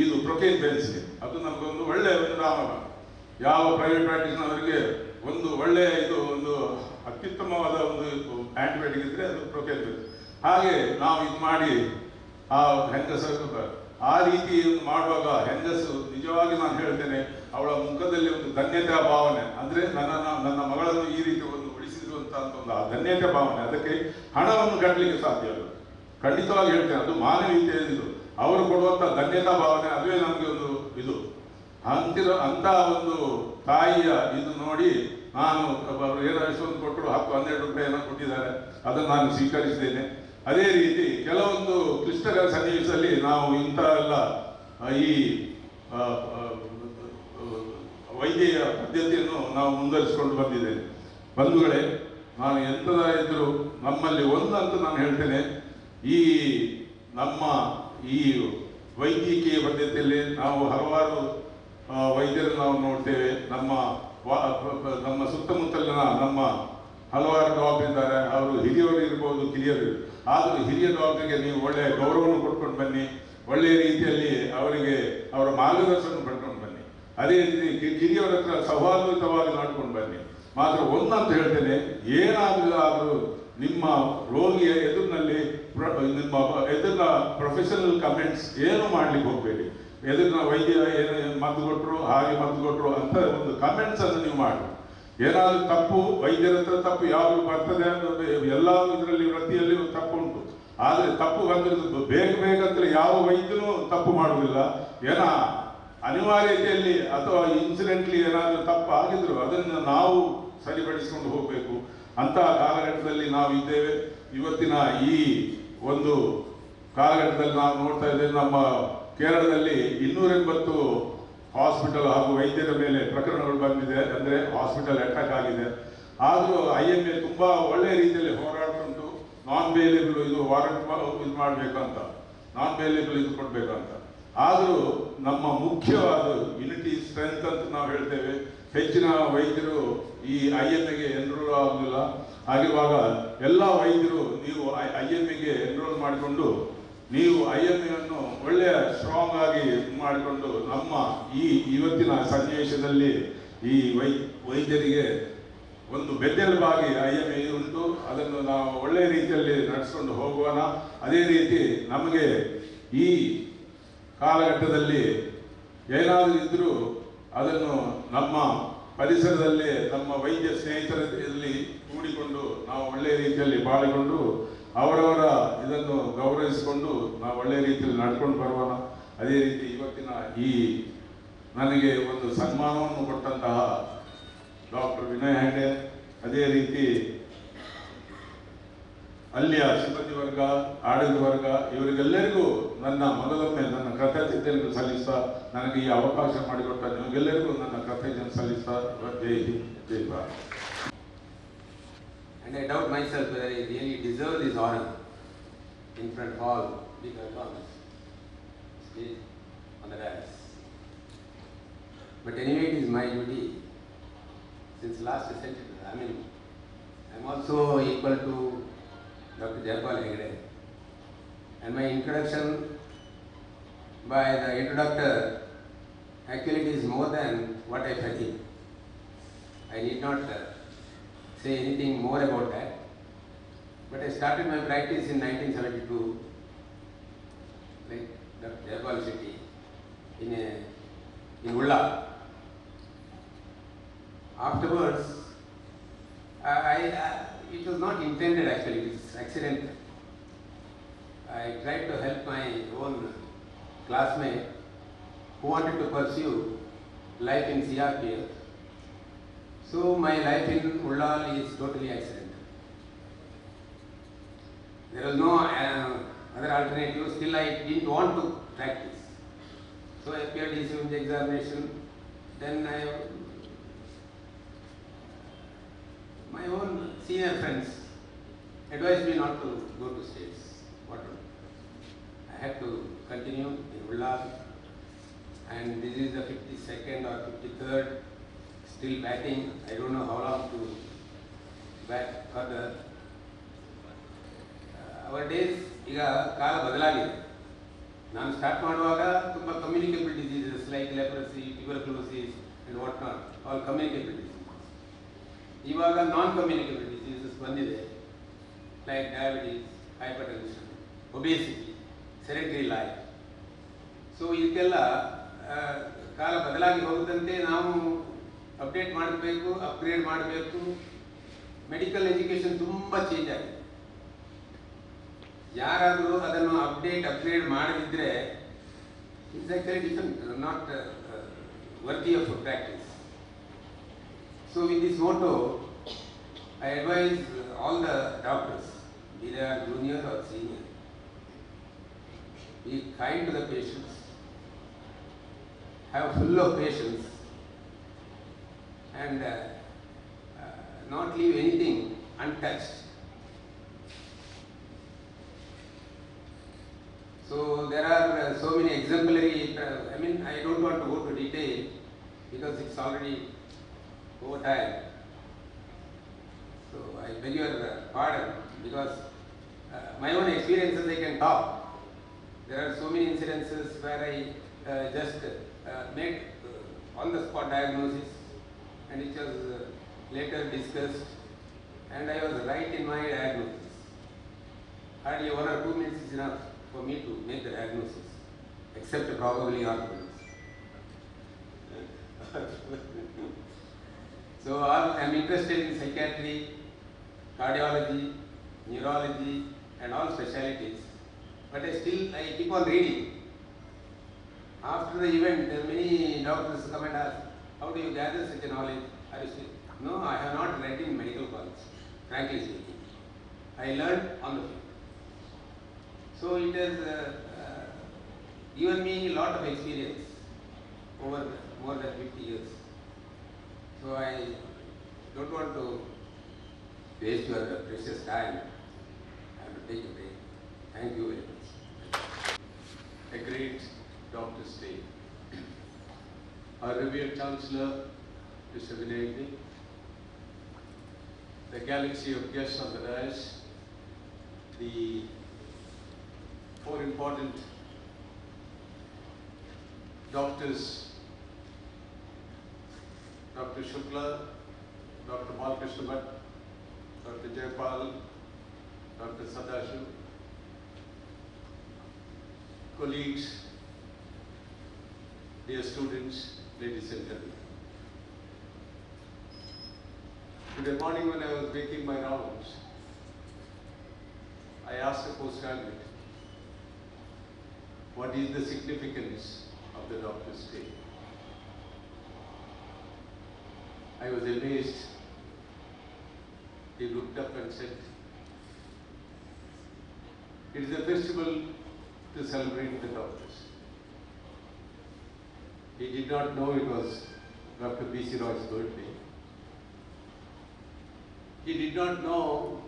ಇದು ಪ್ರೊಕೇನ್ ಪೆನ್ಸಿಲಿನ್. ಅದು ನಮಗೊಂದು ಒಳ್ಳೆಯ ಒಂದು ರಾಮಬಾಣ. ಯಾವ ಪ್ರೈವೇಟ್ ಪ್ರಾಕ್ಟೀಸ್ನವರಿಗೆ ಒಂದು ಒಳ್ಳೆಯ ಇದು ಒಂದು ಅತ್ಯುತ್ತಮವಾದ ಒಂದು ಆ್ಯಂಟಿಬಯೋಟಿಕ್ ಇದ್ದರೆ ಅದು ಪ್ರೊಕೇನ್ ಪೆನ್ಸಿಲಿನ್. ಹಾಗೆ ನಾವು ಇದು ಮಾಡಿ ಆ ಹೆಂಗಸರು ಆ ರೀತಿ ಮಾಡುವಾಗ ಹೆಂಗಸು ನಿಜವಾಗಿ ನಾನು ಹೇಳ್ತೇನೆ, ಅವಳ ಮುಖದಲ್ಲಿ ಒಂದು ಧನ್ಯತೆಯ ಭಾವನೆ, ಅಂದರೆ ನನ್ನ ಮಗಳನ್ನು ಈ ರೀತಿ ಒಂದು ಉಳಿಸಿರುವಂಥ ಒಂದು ಆ ಧನ್ಯತೆ ಭಾವನೆ, ಅದಕ್ಕೆ ಹಣವನ್ನು ಕಟ್ಟಲಿಕ್ಕೆ ಸಾಧ್ಯ ಅಲ್ಲ. ಖಂಡಿತವಾಗಿ ಹೇಳ್ತೇನೆ, ಅದು ಮಾನವೀಯತೆ. ಇದು ಅವರು ಕೊಡುವಂಥ ಧನ್ಯತಾ ಭಾವನೆ, ಅದುವೇ ನಮಗೆ ಒಂದು ಇದು ಅಂಥ ಒಂದು ತಾಯಿಯ ಇದು ನೋಡಿ ನಾನು ಏನೋ ಎಷ್ಟೊಂದು ಕೊಟ್ಟರು 10-12 ರೂಪಾಯಿ ಏನೋ ಕೊಟ್ಟಿದ್ದಾರೆ, ಅದನ್ನು ನಾನು ಸ್ವೀಕರಿಸಿದ್ದೇನೆ. ಅದೇ ರೀತಿ ಕೆಲವೊಂದು ಕ್ಲಿಷ್ಟಕರ ಸನ್ನಿವೇಶದಲ್ಲಿ ನಾವು ಇಂಥ ಎಲ್ಲ ಈ ವೈದ್ಯಕೀಯ ಪದ್ಧತಿಯನ್ನು ನಾವು ಮುಂದುವರಿಸಿಕೊಂಡು ಬಂದಿದ್ದೇವೆ. ಬಂಧುಗಳೇ, ನಾನು ಎಂಥದ ಇದ್ದರೂ ನಮ್ಮಲ್ಲಿ ಒಂದಂತೂ ನಾನು ಹೇಳ್ತೇನೆ, ಈ ನಮ್ಮ ಈ ವೈದ್ಯಕೀಯ ಪದ್ಧತಿಯಲ್ಲಿ ನಾವು ಹಲವಾರು ವೈದ್ಯರನ್ನು ನಾವು ನೋಡ್ತೇವೆ. ನಮ್ಮ ಸುತ್ತಮುತ್ತಲಿನ ನಮ್ಮ ಹಲವಾರು ಡಾಕ್ಟರ್ ಇದ್ದಾರೆ, ಅವರು ಹಿರಿಯವರು ಇರ್ಬೋದು, ಕಿರಿಯರು. ಆದರೂ ಹಿರಿಯ ಡಾಕ್ಟರ್ಗೆ ನೀವು ಒಳ್ಳೆಯ ಗೌರವವನ್ನು ಕೊಟ್ಕೊಂಡು ಬನ್ನಿ, ಒಳ್ಳೆಯ ರೀತಿಯಲ್ಲಿ ಅವರಿಗೆ ಅವರ ಮಾರ್ಗದರ್ಶನ ಪಡ್ಕೊಂಡು ಬನ್ನಿ. ಅದೇ ರೀತಿ ಕಿರಿಯವರ ಹತ್ರ ಸೌಹಾರ್ದಯುತವಾಗಿ ನಡ್ಕೊಂಡು ಬನ್ನಿ. ಮಾತ್ರ ಒಂದಂತ ಹೇಳ್ತೇನೆ, ಏನಾದರೂ ನಿಮ್ಮ ರೋಗಿಯ ಎದುರಿನಲ್ಲಿ ನಿಮ್ಮ ಎದುರಿನ ಪ್ರೊಫೆಷನಲ್ ಕಮೆಂಟ್ಸ್ ಏನು ಮಾಡ್ಲಿಕ್ಕೆ ಹೋಗಬೇಡಿ. ಎದುರಿನ ವೈದ್ಯ ಏನು ಮದ್ದು ಕೊಟ್ಟರು, ಹಾಗೆ ಮದ್ದು ಕೊಟ್ಟರು ಅಂತ ಒಂದು ಕಮೆಂಟ್ಸನ್ನು ನೀವು ಮಾಡಿ. ಏನಾದರೂ ತಪ್ಪು ವೈದ್ಯರ ಹತ್ರ ತಪ್ಪು ಯಾವುದು ಬರ್ತದೆ ಅನ್ನೋದು ಎಲ್ಲ ಇದರಲ್ಲಿ ವೃತ್ತಿಯಲ್ಲಿ ತಪ್ಪು ಉಂಟು. ಆದರೆ ತಪ್ಪು ಬಂದಿರೋದು ಬೇಕಂತಲೇ ಯಾವ ವೈದ್ಯನೂ ತಪ್ಪು ಮಾಡುವುದಿಲ್ಲ. ಏನೋ ಅನಿವಾರ್ಯತೆಯಲ್ಲಿ ಅಥವಾ ಇನ್ಸಿಡೆಂಟ್ಲಿ ಏನಾದರೂ ತಪ್ಪು ಆಗಿದ್ರು ಅದನ್ನು ನಾವು ಸರಿಪಡಿಸಿಕೊಂಡು ಹೋಗಬೇಕು. ಅಂತಹ ಕಾಲಘಟ್ಟದಲ್ಲಿ ನಾವು ಇದ್ದೇವೆ. ಇವತ್ತಿನ ಈ ಒಂದು ಕಾಲಘಟ್ಟದಲ್ಲಿ ನಾವು ನೋಡ್ತಾ ಇದ್ದೇವೆ, ನಮ್ಮ ಕೇರಳದಲ್ಲಿ 280 ಹಾಸ್ಪಿಟಲ್ ಹಾಗೂ ವೈದ್ಯರ ಮೇಲೆ ಪ್ರಕರಣಗಳು ಬಂದಿದೆ, ಅಂದರೆ ಹಾಸ್ಪಿಟಲ್ ಅಟ್ಯಾಕ್ ಆಗಿದೆ. ಆದರೂ IMA ತುಂಬ ಒಳ್ಳೆಯ ರೀತಿಯಲ್ಲಿ ಹೋರಾಡ್ಕೊಂಡು ನಾನ್ ಬೇಲೇಬಲ್ ಇದು ವಾರಂಟ್ ಇದು ಮಾಡಬೇಕಂತ, ನಾನ್ ಬೇಲೇಬಲ್ ಇದು ಕೊಡಬೇಕಂತ. ಆದರೂ ನಮ್ಮ ಮುಖ್ಯವಾದ ಯುನಿಟಿ ಸ್ಟ್ರೆಂತ್ ಅಂತ ನಾವು ಹೇಳ್ತೇವೆ. ಹೆಚ್ಚಿನ ವೈದ್ಯರು ಈ IMAಗೆ ಎನ್ರೋಲ್ ಆಗಲಿಲ್ಲ. ಆಗಿರುವಾಗ ಎಲ್ಲ ವೈದ್ಯರು ನೀವು IMAಗೆ ಎನ್ರೋಲ್ ಮಾಡಿಕೊಂಡು ನೀವು IMAಯನ್ನು ಒಳ್ಳೆಯ ಸ್ಟ್ರಾಂಗ್ ಆಗಿ ಮಾಡಿಕೊಂಡು ನಮ್ಮ ಈ ಇವತ್ತಿನ ಸನ್ನಿವೇಶದಲ್ಲಿ ಈ ವೈದ್ಯರಿಗೆ ಒಂದು ಬೆನ್ನೆಲುಬಾಗಿ IMA ಉಂಟು. ಅದನ್ನು ನಾವು ಒಳ್ಳೆಯ ರೀತಿಯಲ್ಲಿ ನಡೆಸ್ಕೊಂಡು ಹೋಗೋಣ. ಅದೇ ರೀತಿ ನಮಗೆ ಈ ಕಾಲಘಟ್ಟದಲ್ಲಿ ಏನಾದರೂ ಇದ್ದರೂ ಅದನ್ನು ನಮ್ಮ ಪರಿಸರದಲ್ಲಿ ನಮ್ಮ ವೈದ್ಯ ಸ್ನೇಹಿತರಲ್ಲಿ ಕೂಡಿಕೊಂಡು ನಾವು ಒಳ್ಳೆಯ ರೀತಿಯಲ್ಲಿ ಬಾಳಿಕೊಂಡು ಅವರವರ ಇದನ್ನು ಗೌರವಿಸಿಕೊಂಡು ನಾವು ಒಳ್ಳೆಯ ರೀತಿಯಲ್ಲಿ ನಡ್ಕೊಂಡು ಬರೋಣ. ಅದೇ ರೀತಿ ಇವತ್ತಿನ ಈ ನನಗೆ ಒಂದು ಸನ್ಮಾನವನ್ನು ಕೊಟ್ಟಂತಹ ಡಾಕ್ಟರ್ ವಿನಯ್ ಹೆಗ್ಡೆ, ಅದೇ ರೀತಿ ಅಲ್ಲಿಯ ಸಿಬ್ಬಂದಿ ವರ್ಗ, ಆಡಳಿತ ವರ್ಗ, ಇವರಿಗೆಲ್ಲರಿಗೂ ನನ್ನ ಮೊದಲೊಮ್ಮೆ ನನ್ನ ಕೃತಜ್ಞತೆಯನ್ನು ಸಲ್ಲಿಸ್ತಾ, ನನಗೆ ಈ ಅವಕಾಶ ಮಾಡಿಕೊಟ್ಟ ನಿಮಗೆಲ್ಲರಿಗೂ ನನ್ನ ಕೃತಜ್ಞತೆ ಸಲ್ಲಿಸ್ತಾ ಜೈ ಹಿಂದ್, ಜೈ Bharat. And I doubt myself whether I really deserve this honor in front of all big adults stage on the dais. But anyway, it is my duty since last century. I mean, I am also equal to Dr. K.S Hegde, and my introduction by the introductor actually it is more than what I think. I need not say anything more about that. But I started my practice in 1972, like Dr. K.S Hegde, in Ulla. Afterwards, it was not intended actually, it was accidental. I tried to help my own classmate who wanted to pursue life in CRPF. So my life in Ullal is totally accidental. There was no other alternative, still I didn't want to practice. So I appeared in the examination, then my own senior friends advised me not to go to States. What to do? I had to continue in Ullal, and this is the 52nd or 53rd, still batting. I don't know how long to bat further. Our days, ಈಗ ಕಾಲ ಬದಲಾಗಿದೆ. ನಾನು start ಮಾಡುವಾಗ ತುಂಬ communicable diseases like leprosy, tuberculosis and what not, all communicable diseases. ಇವಾಗ non communicable diseases ಬಂದಿದೆ, like diabetes, hypertension, obesity, sedentary life. So ಇದಕ್ಕೆಲ್ಲ ಕಾಲ ಬದಲಾಗಿ ಹೋದಂತೆ ನಾವು ಅಪ್ಡೇಟ್ ಮಾಡಬೇಕು, ಅಪ್ಗ್ರೇಡ್ ಮಾಡಬೇಕು. ಮೆಡಿಕಲ್ ಎಜುಕೇಷನ್ ತುಂಬ ಚೇಂಜ್ ಆಗಿದೆ. ಯಾರಾದರೂ ಅದನ್ನು ಅಪ್ಗ್ರೇಡ್ ಮಾಡದಿದ್ದರೆ it's actually different, not worthy of practice. So with this motto, I advise all the doctors, be they are junior or senior, be kind to the patients, have full of patience, and not leave anything untouched. So there are so many exemplary, I mean, I don't want to go to detail because it's already over time. So I beg your pardon because my own experiences I can talk. There are so many incidences where I just made on the spot diagnosis, and it was later discussed, and I was right in my diagnosis. Hardly 1 or 2 minutes is enough for me to make the diagnosis, except probably orthopedics. So I am interested in psychiatry, cardiology, neurology, and all specialties. But I keep on reading. After the event, many doctors come and ask, how do you gather such a knowledge? No, I have not read in medical college. frankly speaking. I learned on the field. So it has given me a lot of experience over more than 50 years. So I don't want to waste your precious time. I will take a break. Thank you very much. A great Doctor's Day. Our revered Chancellor, Mr. Vinay Hegde, the galaxy of guests on the dais, the four important doctors, Dr. Shukla, Dr. Balkrishna Bhatt, Dr. Jayapal, Dr. Sadashiv, colleagues, dear students, ladies and gentlemen. Today morning when I was making my rounds, I asked a postgraduate, what is the significance of the Doctor's Day? I was amazed. He looked up and said, it is a festival to celebrate the doctors. He did not know it was Dr. B.C. Roy's birthday. He did not know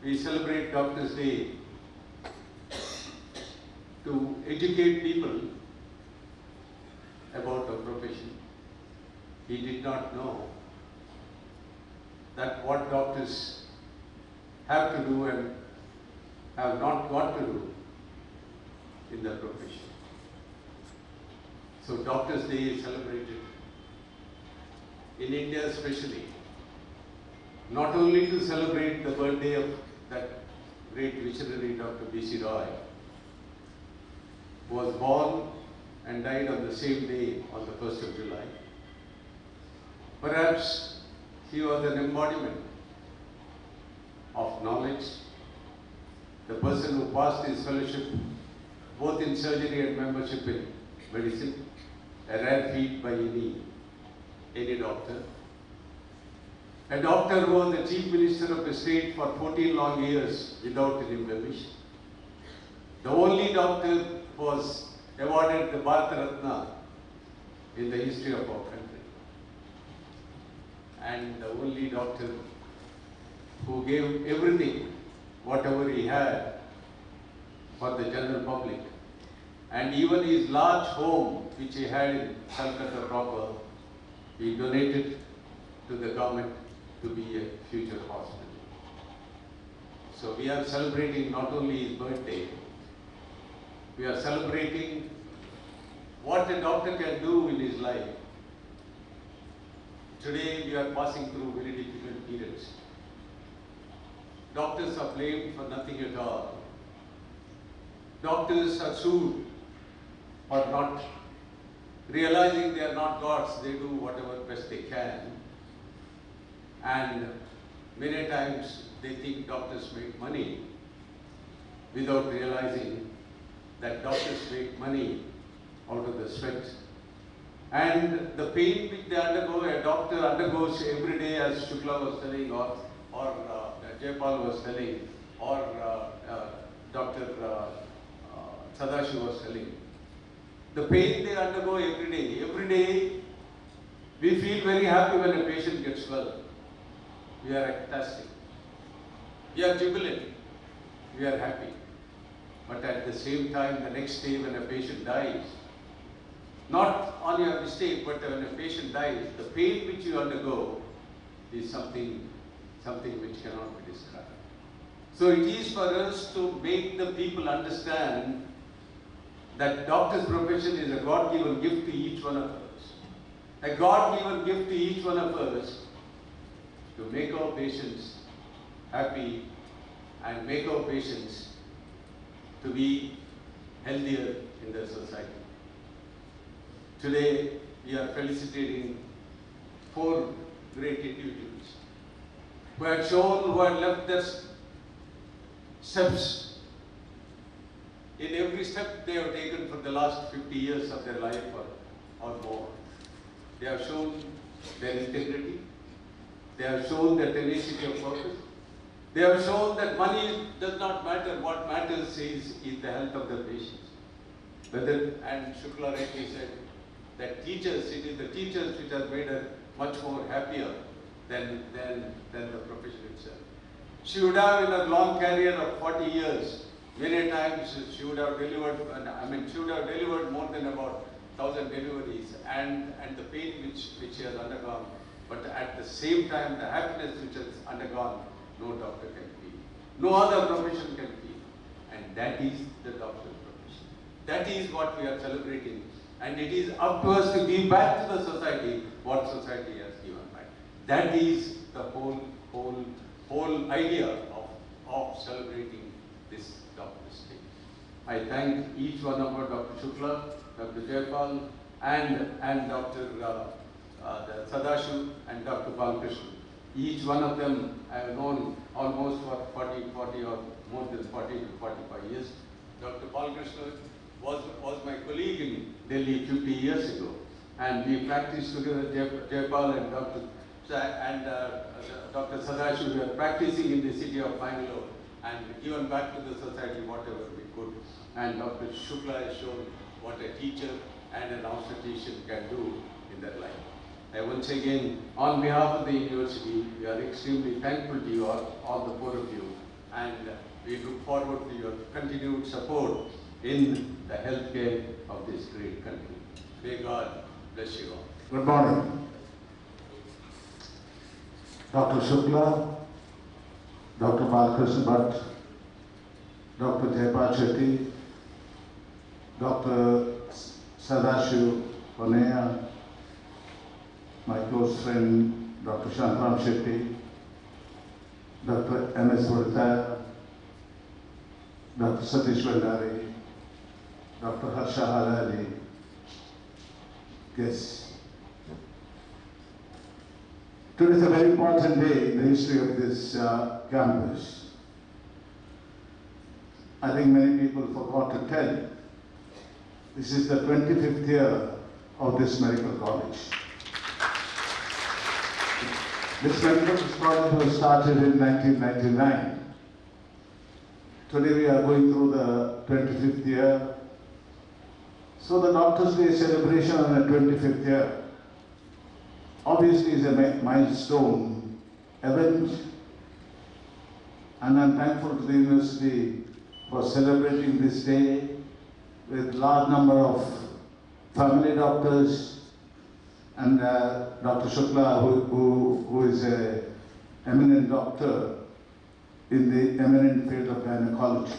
we celebrate Doctor's Day to educate people about our profession. He did not know that what doctors have to do and have not got to do in their profession. So Doctor's Day is celebrated in India especially, not only to celebrate the birthday of that great visionary Dr. B.C. Roy, who was born and died on the same day on the 1st of July. Perhaps he was an embodiment of knowledge, the person who passed his fellowship both in surgery and membership in medicine, a rare feat by any doctor. A doctor who was the Chief Minister of the state for 14 long years without any blemish. The only doctor who was awarded the Bharat Ratna in the history of our country. And the only doctor who gave everything, whatever he had, for the general public. And even his large home, which he had in Calcutta proper, he donated to the government to be a future hospital. So we are celebrating not only his birthday, we are celebrating what a doctor can do in his life. Today we are passing through very difficult periods. Doctors are blamed for nothing at all. Doctors are sued for not realizing they are not gods, they do whatever best they can. And many times they think doctors make money without realizing that doctors make money out of the sweat. And the pain which they undergo, a doctor undergoes every day, as Shukla was telling, or Jayapal was telling, or Dr. Sadashiv was telling. The pain they undergo every day. Every day we feel very happy when a patient gets well. We are ecstatic. We are jubilant. We are happy. But at the same time, the next day when a patient dies, not on your mistake, but when a patient dies, the pain which you undergo is something which cannot be described. So it is for us to make the people understand that doctor's profession is a God-given gift to each one of us. A God-given gift to each one of us to make our patients happy and make our patients to be healthier in the society. Today, we are felicitating 4 great individuals who had shown, who had left their steps. In every step they have taken for the last 50 years of their life or more. They have shown their integrity, They have shown the tenacity of purpose. They have shown that money does not matter. What matters is the health of the patients. And Shukla rightly said that teachers, it is the teachers which have made her much more happier than the profession itself. She would have, in a long career of 40 years, many times she would have delivered, she would have delivered more than about 1,000 deliveries, and the pain which she has undergone. But at the same time, the happiness which has undergone, no doctor can feel. No other profession can feel. And that is the doctor's profession. That is what we are celebrating. And it is up to us to give back to the society what society has given back. That is the whole idea of celebrating this Doctor's Day. I thank each one of our, Dr. Shukla, Dr. Jayapal, and Dr. Sadashiv and Dr. Balkrishnan. Each one of them I have known almost for 40 or more than 40 to 45 years. Dr. Balkrishnan was my colleague in Delhi 50 years ago, and we practiced together. Jayapal and Dr. Sadashiv were practicing in the city of Bangalore and given back to the society whatever we could. And Dr. Shukla has shown what a teacher and an obstetrician can do in their life. I once again, on behalf of the university, we are extremely thankful to you all the four of you, and we look forward to your continued support in the healthcare of this great country. May God bless you all. Good morning. Dr. Shukla, Dr. Balkrishnan Bhatt, Dr. Jayapal Shetty, Dr. Sadashiv Ponea, my close friend Dr. Shantaram Shetty, Dr. M.S. Varataya, Dr. Satish Vandari, Dr. Harsha Halali, guests. Today is a very important day in the history of this campus. I think many people forgot to tell. This is the 25th year of this medical college. This medical college was started in 1999. Today we are going through the 25th year. So the Doctor's Day celebration on the 25th year obviously is a milestone event, and I'm thankful to the university for celebrating this day with large number of family doctors and Dr. Shukla, who is an eminent doctor in the eminent field of gynecology.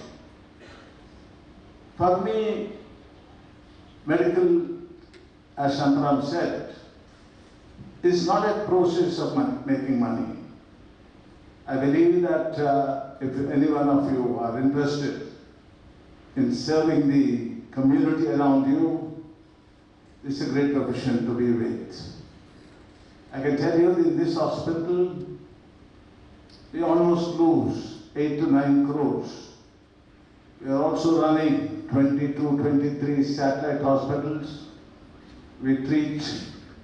For me, medical, as Shantaram said, is not a process of making money. I believe that if any one of you are interested in serving the community around you, it's a great profession to be with. I can tell you in this hospital, we almost lose 8 to 9 crores. We are also running 22, 23 satellite hospitals. We treat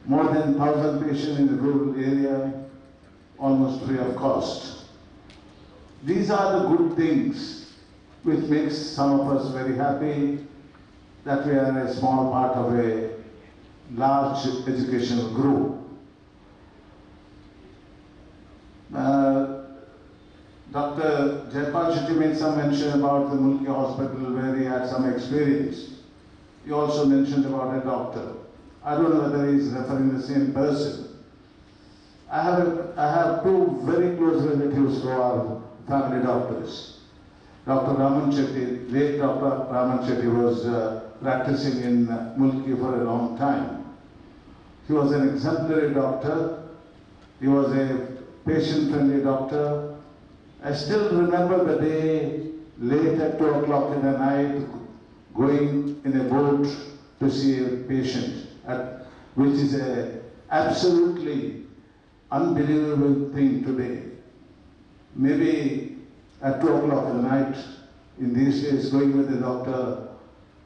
more than 1,000 patients in the rural area, almost free of cost. These are the good things which makes some of us very happy that we are a small part of a large educational group. Dr. Jayapal Shetty made some mention about the Mulki Hospital where he had some experience. He also mentioned about a doctor. I don't know whether he is referring the same person. I have two very close relatives who are family doctors. Dr. Raman Shetty, late Dr. Raman Shetty was practicing in Mulki for a long time. He was an exemplary doctor. He was a patient-friendly doctor. I still remember the day, late at 2 o'clock in the night, going in a boat to see a patient, which is an absolutely unbelievable thing today. Maybe at 2 o'clock in the night, in these days, going with a doctor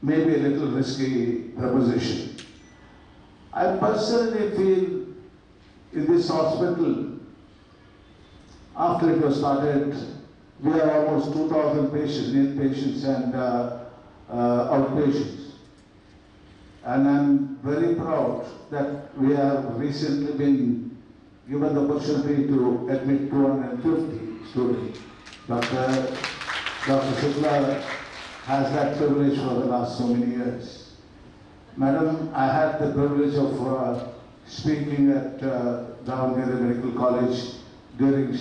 may be a little risky proposition. I personally feel in this hospital, after it was started, we have almost 2,000 patients, inpatients and outpatients. And I'm very proud that we have recently been given the opportunity to admit 250 students. Dr. Shukla has that privilege for the last so many years. Madam, I had the privilege of speaking at Davangere Medical College during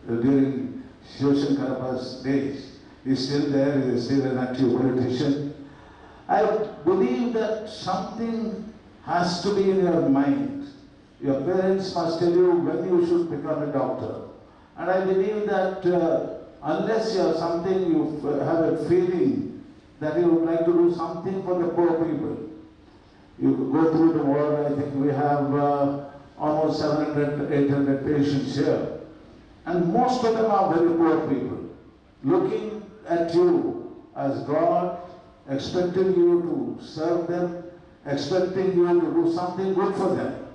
during Shoshan Karapa's days. He's still there, he is still an active politician. I believe that something has to be in your mind. Your parents must tell you when you should become a doctor. And I believe that unless you have something, you have a feeling that you would like to do something for the poor people. You go through the world, I think we have almost 700, 800 patients here. And most of them are very poor people, looking at you as God, expecting you to serve them, expecting you to do something good for them.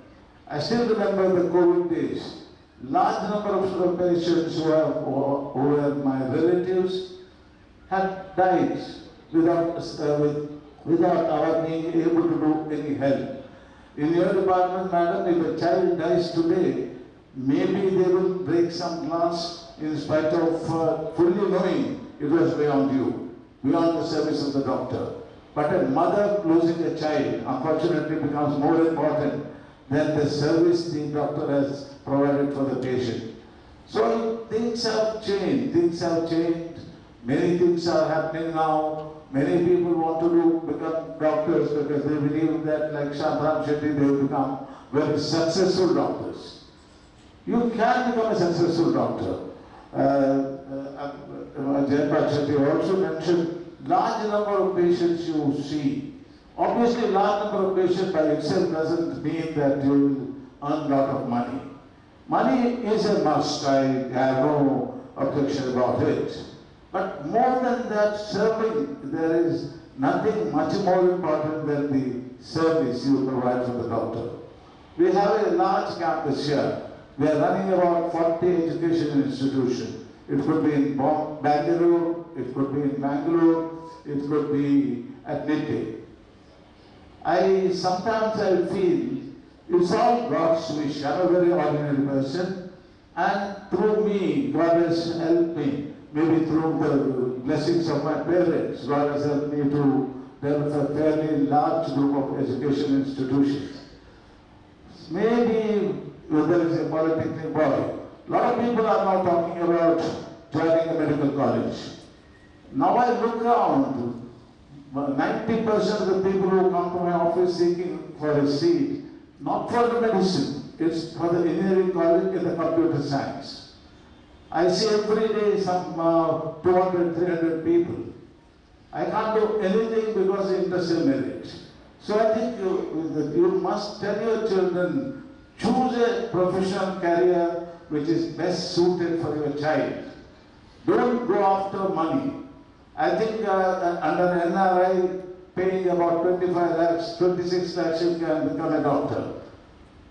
I still remember the COVID days. Large number of patients who were my relatives had died without our being able to do any help. In your department, madam, if a child dies today, maybe they will break some glass in spite of fully knowing it was beyond you, beyond the service of the doctor. But a mother losing a child, unfortunately, becomes more important than the service the doctor has provided for the patient. So things have changed, Many things are happening now. Many people want to become doctors because they believe that, like Shantram Shetty, they will become very successful doctors. You can become a successful doctor. Jayapal Shetty also mentioned large number of patients you see. Obviously, large number of patients by itself doesn't mean that you will earn a lot of money. Money is a must. I have no objection about it. But more than that, serving, there is nothing much more important than the service you provide for the doctor. We have a large campus here. We are running about 40 education institutions. It could be in Bangalore, it could be in Bangalore, it could be at Nitte. Sometimes I feel it's all God's wish. I'm a very ordinary person, and through me, God has helped me. Maybe through the blessings of my parents, God has helped me to develop a fairly large group of education institutions. Maybe there is a polytechnic body. A lot of people are now talking about joining a medical college. Now I look around, 90% of the people who come to my office seeking for a seat, not for the medicine, it's for the engineering college in the computer science. I see every day some 200, 300 people. I can't do anything because of industrial merit. So I think you must tell your children, choose a professional career which is best suited for your child. Don't go after money. I think under NRI, paying about 25 lakhs, 26 lakhs, you can become a doctor.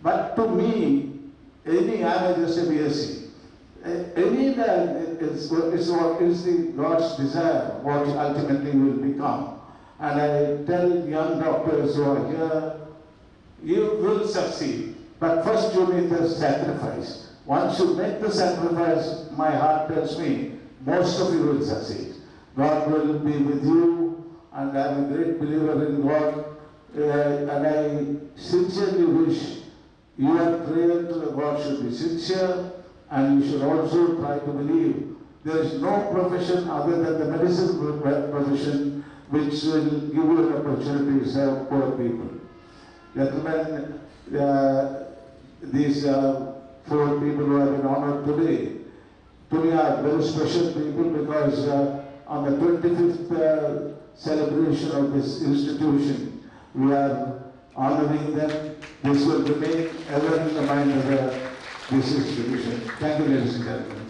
But to me, I'm just a BSc. Any man is what is the God's desire, what ultimately will become. And I tell young doctors who are here, you will succeed. But first you need the sacrifice. Once you make the sacrifice, my heart tells me, most of you will succeed. God will be with you, and I am a great believer in God. And I sincerely wish your prayer to the God should be sincere, and you should also try to believe there is no profession other than the medicine profession which will give you an opportunity to serve poor people. Gentlemen, these 4 people who have been honored today, to me are very special people because on the 25th celebration of this institution, we are honoring them. This will remain ever in the mind of this institution. Thank you, ladies and gentlemen.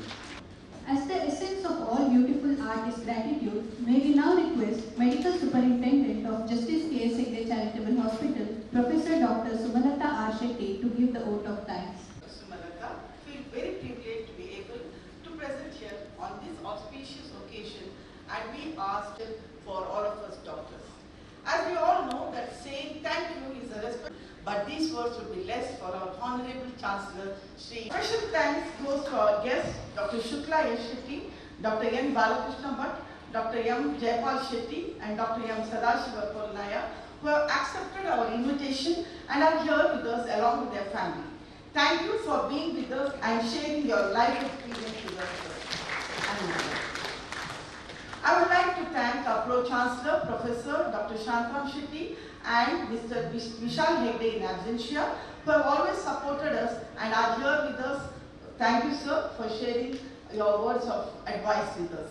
As the essence of all beautiful art is gratitude, may we now request Medical Superintendent of Justice K.S Hegde Charitable Hospital, Professor Dr. Sumalata R. Shetty to give the vote of thanks. Sumalata, feel very privileged to be able to present here on this auspicious occasion, and we asked for all of us doctors. As we all know that saying thank you is a respect, but these words would be less for our Honorable Chancellor Shri. Special thanks goes to our guests, Dr. Shukla S. Shetty, Dr. N. Balakrishna Bhatt, Dr. M. Jayapal Shetty, and Dr. M. Sadashiva Polnaya, who have accepted our invitation and are here with us along with their family. Thank you for being with us and sharing your life experience with us. I would like to thank our Pro-Chancellor, Professor Dr. Shantam Shetty and Mr. Vishal Hegde in absentia, who have always supported us and are here with us. Thank you, sir, for sharing your words of advice with us.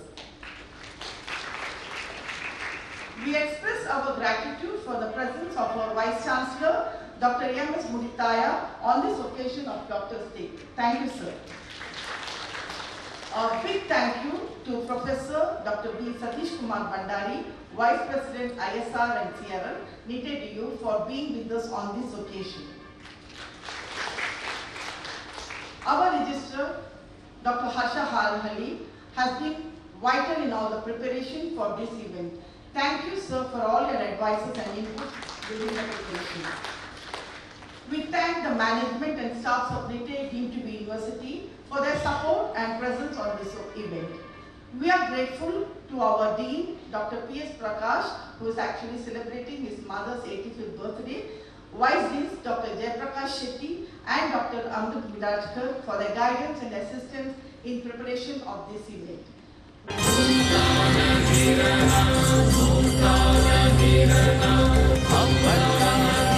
We express our gratitude for the presence of our Vice Chancellor, Dr. M.S. Muditaya, on this occasion of Doctor's Day. Thank you, sir. A big thank you to Professor Dr. B. Satish Kumar Bandari, Vice President ISR and CRL, knitted you for being with us on this occasion. Our Registrar, Dr. Harsha Halhali, has been vital in all the preparation for this event. Thank you, sir, for all your advices and inputs during the preparation. We thank the management and staffs of Nite deemed to be University for their support and presence on this event. We are grateful to our Dean, Dr. P.S. Prakash, who is actually celebrating his mother's 85th birthday, Vice Deans Dr. Jayaprakash Shetty and Dr. Amrit Vidajkar for their guidance and assistance in preparation of this event. Abbakka